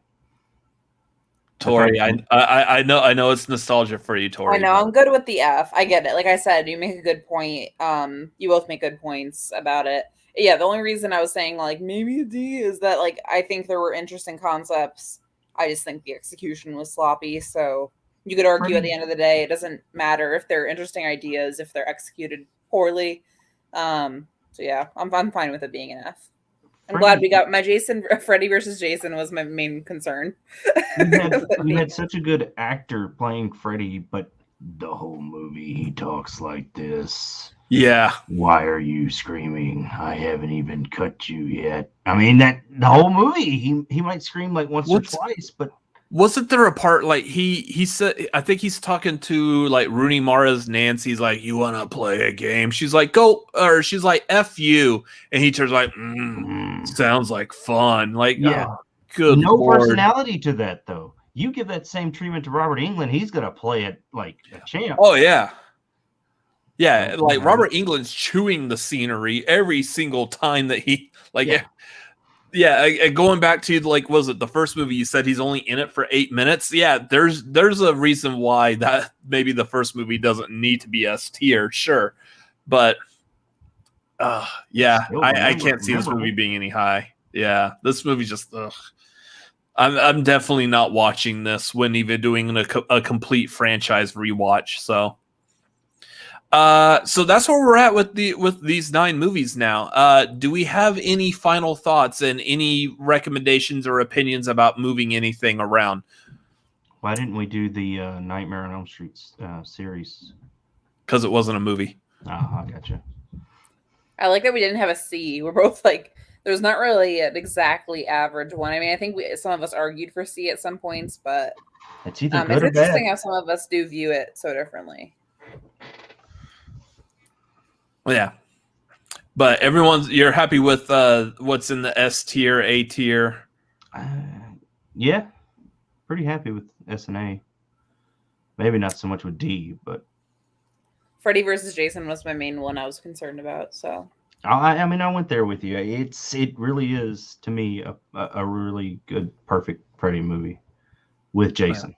Tori, I know it's nostalgia for you, Tori.
I know, I'm good with the F. I get it. Like I said, you make a good point. You both make good points about it. Yeah, the only reason I was saying like maybe a D is that like I think there were interesting concepts. I just think the execution was sloppy. So you could argue at the end of the day, it doesn't matter if they're interesting ideas, if they're executed poorly. So yeah, I'm fine with it being an F. I'm glad we got my Freddy versus Jason was my main concern.
You had such a good actor playing Freddy, but the whole movie he talks like this.
Yeah.
Why are you screaming? I haven't even cut you yet. I mean, that the whole movie, he might scream like once or twice, but
wasn't there a part like he said, I think he's talking to like Rooney Mara's Nancy's like, you want to play a game? She's like, go, or she's like, F you. And he turns like, sounds like fun. Like,
yeah,
good
no
Lord.
Personality to that though. You give that same treatment to Robert Englund, he's going to play it like a champ.
Oh yeah. Yeah, like Robert Englund's chewing the scenery every single time that he like. Yeah, going back to like, was it the first movie? You said he's only in it for 8 minutes. Yeah, there's a reason why that maybe the first movie doesn't need to be S tier, sure, but yeah, I can't see this movie being any high. Yeah, this movie just. I'm definitely not watching this when even doing a complete franchise rewatch. So that's where we're at with these 9 movies now. Do we have any final thoughts and any recommendations or opinions about moving anything around?
Why didn't we do the Nightmare on Elm Street series?
Because it wasn't a movie.
I gotcha.
I like that we didn't have a C. We're both like There's not really an exactly average one. I mean, I think some of us argued for C at some points, but
It's either
it's
good or
interesting
bad.
how some of us do view it so differently.
Yeah. But you're happy with what's in the S tier, A tier?
Yeah, pretty happy with S and A. Maybe not so much with D, but
Freddy versus Jason was my main one I was concerned about. So
I mean, I went there with you. It really is to me a really good, perfect Freddy movie with Jason.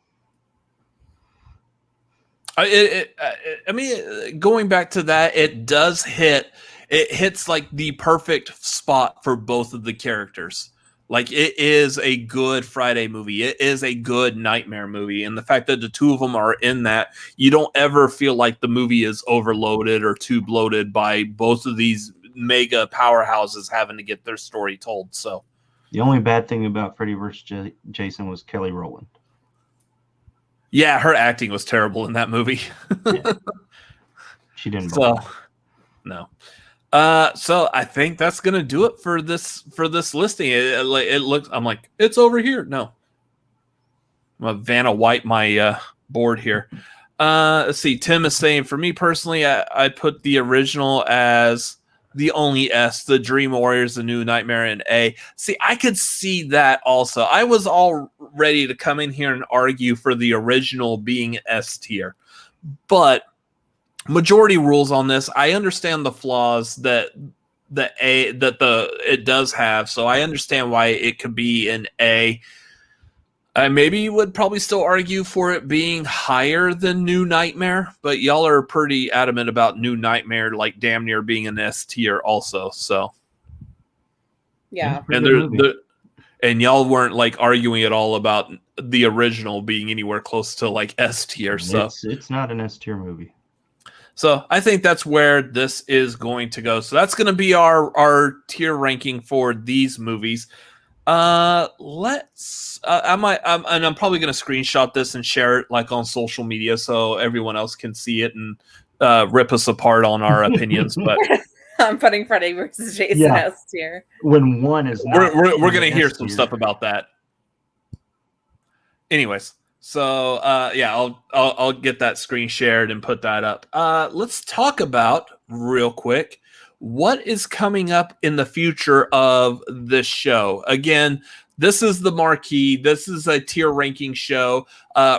I mean, going back to that, it hits like the perfect spot for both of the characters. Like, it is a good Friday movie. It is a good Nightmare movie. And the fact that the two of them are in that, you don't ever feel like the movie is overloaded or too bloated by both of these mega powerhouses having to get their story told. So
the only bad thing about Freddy vs. Jason was Kelly Rowland.
Yeah, her acting was terrible in that movie.
Yeah. She didn't.
No. So I think that's gonna do it for this listing. It looks. I'm like, it's over here. No, I'm gonna Vanna White my board here. Let's see. Tim is saying, for me personally, I put the original as the only S, the Dream Warriors, the New Nightmare, in A. See, I could see that also. I was all ready to come in here and argue for the original being S tier, but majority rules on this. I understand the flaws that it does have, so I understand why it could be an A. I maybe would probably still argue for it being higher than New Nightmare, but y'all are pretty adamant about New Nightmare, like damn near being an S tier also. So
yeah,
and y'all weren't like arguing at all about the original being anywhere close to like S tier. So
it's not an S tier movie.
So I think that's where this is going to go. So that's going to be our tier ranking for these movies. I'm probably going to screenshot this and share it like on social media so everyone else can see it and rip us apart on our opinions. But
I'm putting Freddy versus Jason S tier.
When one is not,
we're going to hear some stuff about that. Anyways. So I'll get that screen shared and put that up. Let's talk about real quick what is coming up in the future of this show. Again, this is the Marquee. This is a tier ranking show.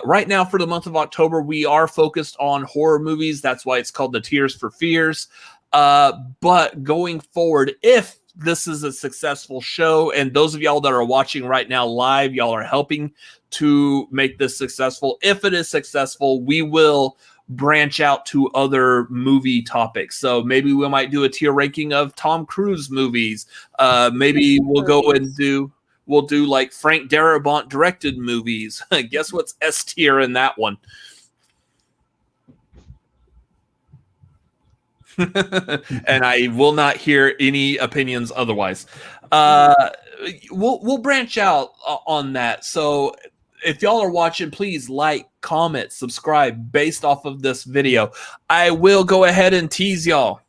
Right now, for the month of October, we are focused on horror movies. That's why it's called the Tears for Fears. But going forward, if this is a successful show, and those of y'all that are watching right now live, y'all are helping to make this successful. If it is successful, we will branch out to other movie topics. So maybe we might do a tier ranking of Tom Cruise movies. Maybe we'll do like Frank Darabont directed movies. Guess what's S tier in that one? And I will not hear any opinions otherwise. We'll branch out on that. So if y'all are watching, please like, comment, subscribe based off of this video. I will go ahead and tease y'all.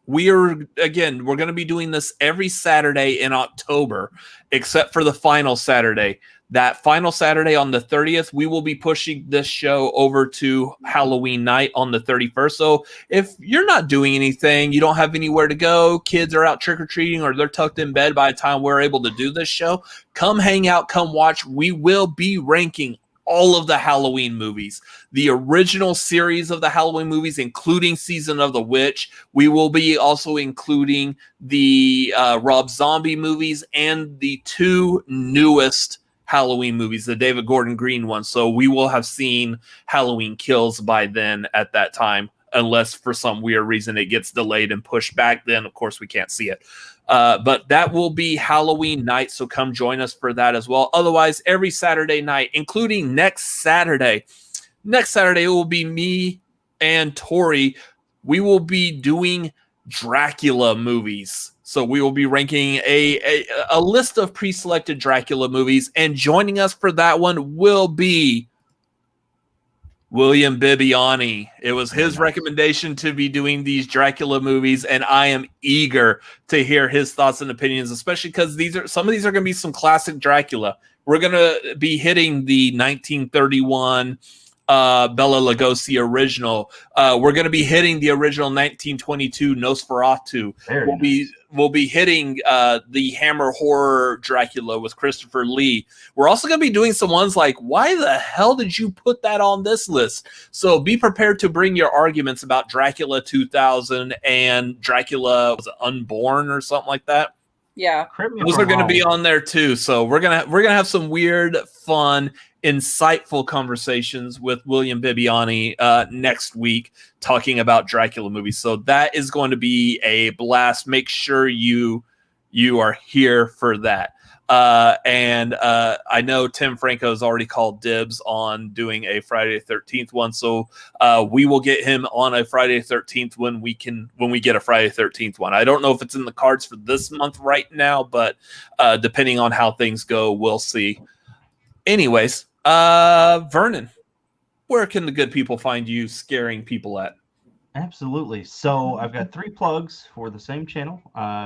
We're going to be doing this every Saturday in October, except for the final Saturday. That final Saturday on the 30th, we will be pushing this show over to Halloween night on the 31st. So if you're not doing anything, you don't have anywhere to go, kids are out trick-or-treating, or they're tucked in bed by the time we're able to do this show, come hang out, come watch. We will be ranking all of the Halloween movies, the original series of the Halloween movies, including Season of the Witch. We will be also including the Rob Zombie movies and the two newest Halloween movies, the David Gordon Green one. So we will have seen Halloween Kills by then at that time, unless for some weird reason it gets delayed and pushed back. Then, of course, we can't see it. But that will be Halloween night, so come join us for that as well. Otherwise, every Saturday night, including next Saturday. Next Saturday, it will be me and Tori. We will be doing Dracula movies. So we will be ranking a list of pre-selected Dracula movies, and joining us for that one will be William Bibiani. It was his recommendation to be doing these Dracula movies, and I am eager to hear his thoughts and opinions, especially because some of these are going to be some classic Dracula. We're going to be hitting the 1931 Bela Lugosi original. We're going to be hitting the original 1922 Nosferatu. We'll be hitting the Hammer horror Dracula with Christopher Lee. We're also going to be doing some ones like, why the hell did you put that on this list? So be prepared to bring your arguments about Dracula 2000 and Dracula was it Unborn or something like that.
Yeah,
those are going to be on there too. So we're gonna have some weird, fun, insightful conversations with William Bibiani next week talking about Dracula movies. So that is going to be a blast. Make sure you are here for that. And I know Tim Franco has already called dibs on doing a Friday the 13th one. So we will get him on a Friday the 13th when we get a Friday the 13th one. I don't know if it's in the cards for this month right now, but depending on how things go, we'll see. Anyways, Vernon, where can the good people find you scaring people at?
Absolutely. So I've got 3 plugs for the same channel.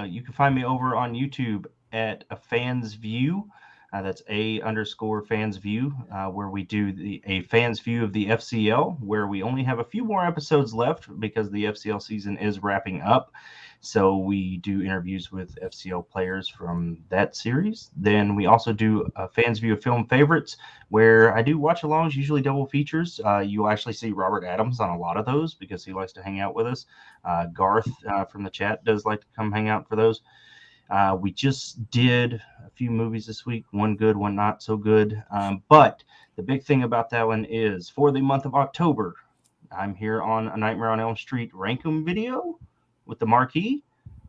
You can find me over on YouTube at A Fan's View. That's _Fans View, where we do a Fans View of the FCL, where we only have a few more episodes left because the FCL season is wrapping up. So we do interviews with FCL players from that series. Then we also do a Fans View of Film Favorites, where I do watch-alongs, usually double features. You'll actually see Robert Adams on a lot of those because he likes to hang out with us. Garth from the chat does like to come hang out for those. We just did a few movies this week, one good, one not so good. But the big thing about that one is for the month of October, I'm here on A Nightmare on Elm Street Rankum video with the Marquee.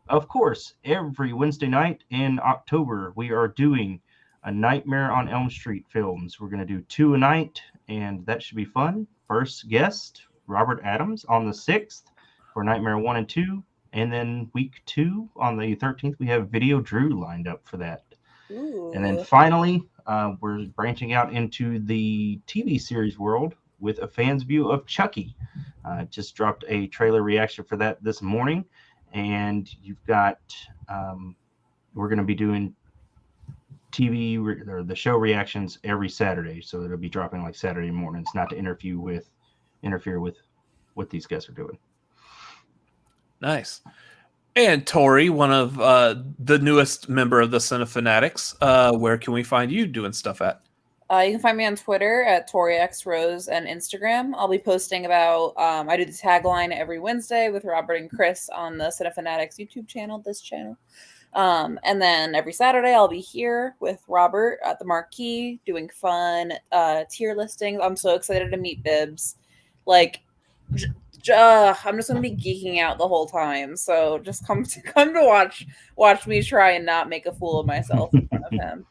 Of course, every Wednesday night in October, we are doing A Nightmare on Elm Street films. We're going to do 2 a night, and that should be fun. First guest, Robert Adams on the 6th for Nightmare 1 and 2. And then week 2 on the 13th, we have Video Drew lined up for that. Ooh. And then finally, we're branching out into the TV series world with A Fan's View of Chucky. Just dropped a trailer reaction for that this morning. And you've got, we're going to be doing TV or the show reactions every Saturday. So it'll be dropping like Saturday mornings, not to interfere with what these guys are doing.
Nice. And Tori, one of the newest member of the Cinefanatics, where can we find you doing stuff at?
You can find me on Twitter at ToriXRose and Instagram. I'll be posting about, I do the tagline every Wednesday with Robert and Chris on the Cinefanatics YouTube channel, this channel. And then every Saturday I'll be here with Robert at the Marquee doing fun tier listings. I'm so excited to meet Bibbs. Like, I'm just gonna be geeking out the whole time. So just come to watch me try and not make a fool of myself in front of him.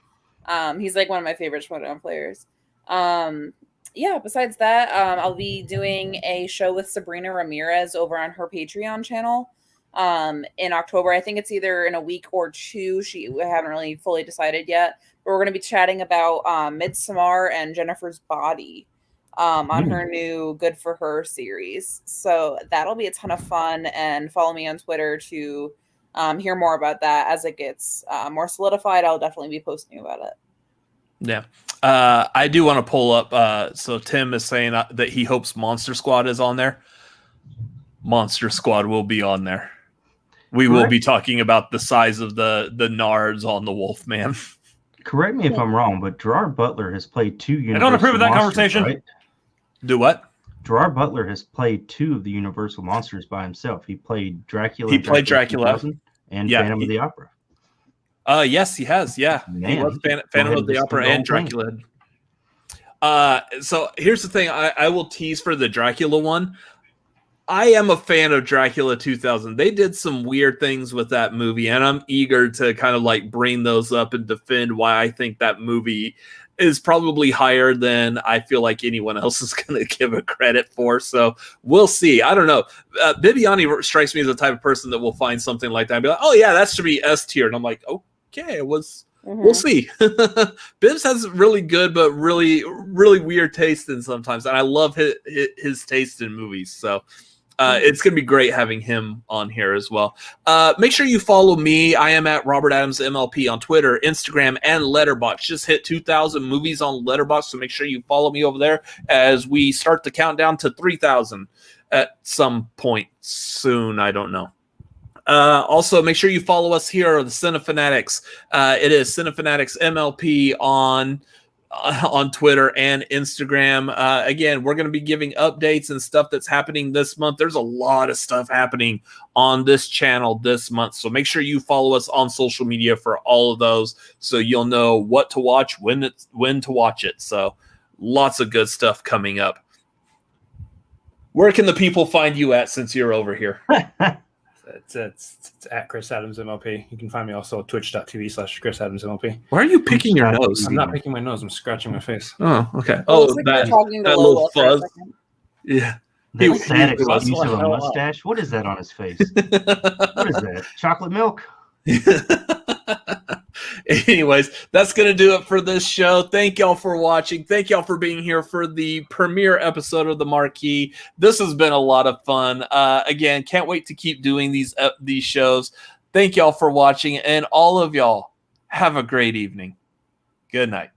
He's like one of my favorite Showdown players. Besides that, I'll be doing a show with Sabrina Ramirez over on her Patreon channel in October. I think it's either in a week or 2. We haven't really fully decided yet. But we're going to be chatting about Midsommar and Jennifer's Body on her new Good For Her series. So that'll be a ton of fun. And follow me on Twitter to hear more about that. As it gets more solidified, I'll definitely be posting about it.
Yeah. I do want to pull up. So Tim is saying that he hopes Monster Squad is on there. Monster Squad will be on there. We will be talking about the size of the nards on the Wolfman.
Correct me if I'm wrong, but Gerard Butler has played 2 Universal
I don't approve of that
Monsters,
conversation.
right?
Do what?
Gerard Butler has played 2 of the Universal Monsters by himself. He played Dracula.
He played Dracula.
And Phantom of the Opera.
Yes, he has. Yeah.
Man,
he was Phantom of the Opera and Dracula. So here's the thing. I will tease for the Dracula one. I am a fan of Dracula 2000. They did some weird things with that movie, and I'm eager to kind of like bring those up and defend why I think that movie is probably higher than I feel like anyone else is going to give it credit for. So we'll see. I don't know. Bibiani strikes me as the type of person that will find something like that and be like, oh yeah, that should be S tier. And I'm like, okay, it was We'll see. Bibbs has really good, but really, really weird taste in sometimes, and I love his taste in movies. So it's going to be great having him on here as well. Make sure you follow me. I am at Robert Adams MLP on Twitter, Instagram, and Letterboxd. Just hit 2,000 movies on Letterboxd, so make sure you follow me over there as we start the countdown to 3,000 at some point soon. I don't know. Also, make sure you follow us here, the Cinefanatics. It is Cinefanatics MLP on Twitter and Instagram. Again, we're going to be giving updates and stuff that's happening this month. There's a lot of stuff happening on this channel this month, so make sure you follow us on social media for all of those, so you'll know what to watch, when to watch it. So lots of good stuff coming up. Where can the people find you at since you're over here?
It's at Chris Adams MLP. You can find me also at twitch.tv/Chris Adams MLP.
Why are you picking your nose?
I'm not picking my nose. I'm scratching my face.
Oh, okay.
Like that little fuzz.
Yeah.
That sad excuse of a mustache. What is that on his face? What is that? Chocolate milk?
Anyways, that's going to do it for this show. Thank y'all for watching. Thank y'all for being here for the premiere episode of The Marquee. This has been a lot of fun. Again, can't wait to keep doing these shows. Thank y'all for watching, and all of y'all have a great evening. Good night.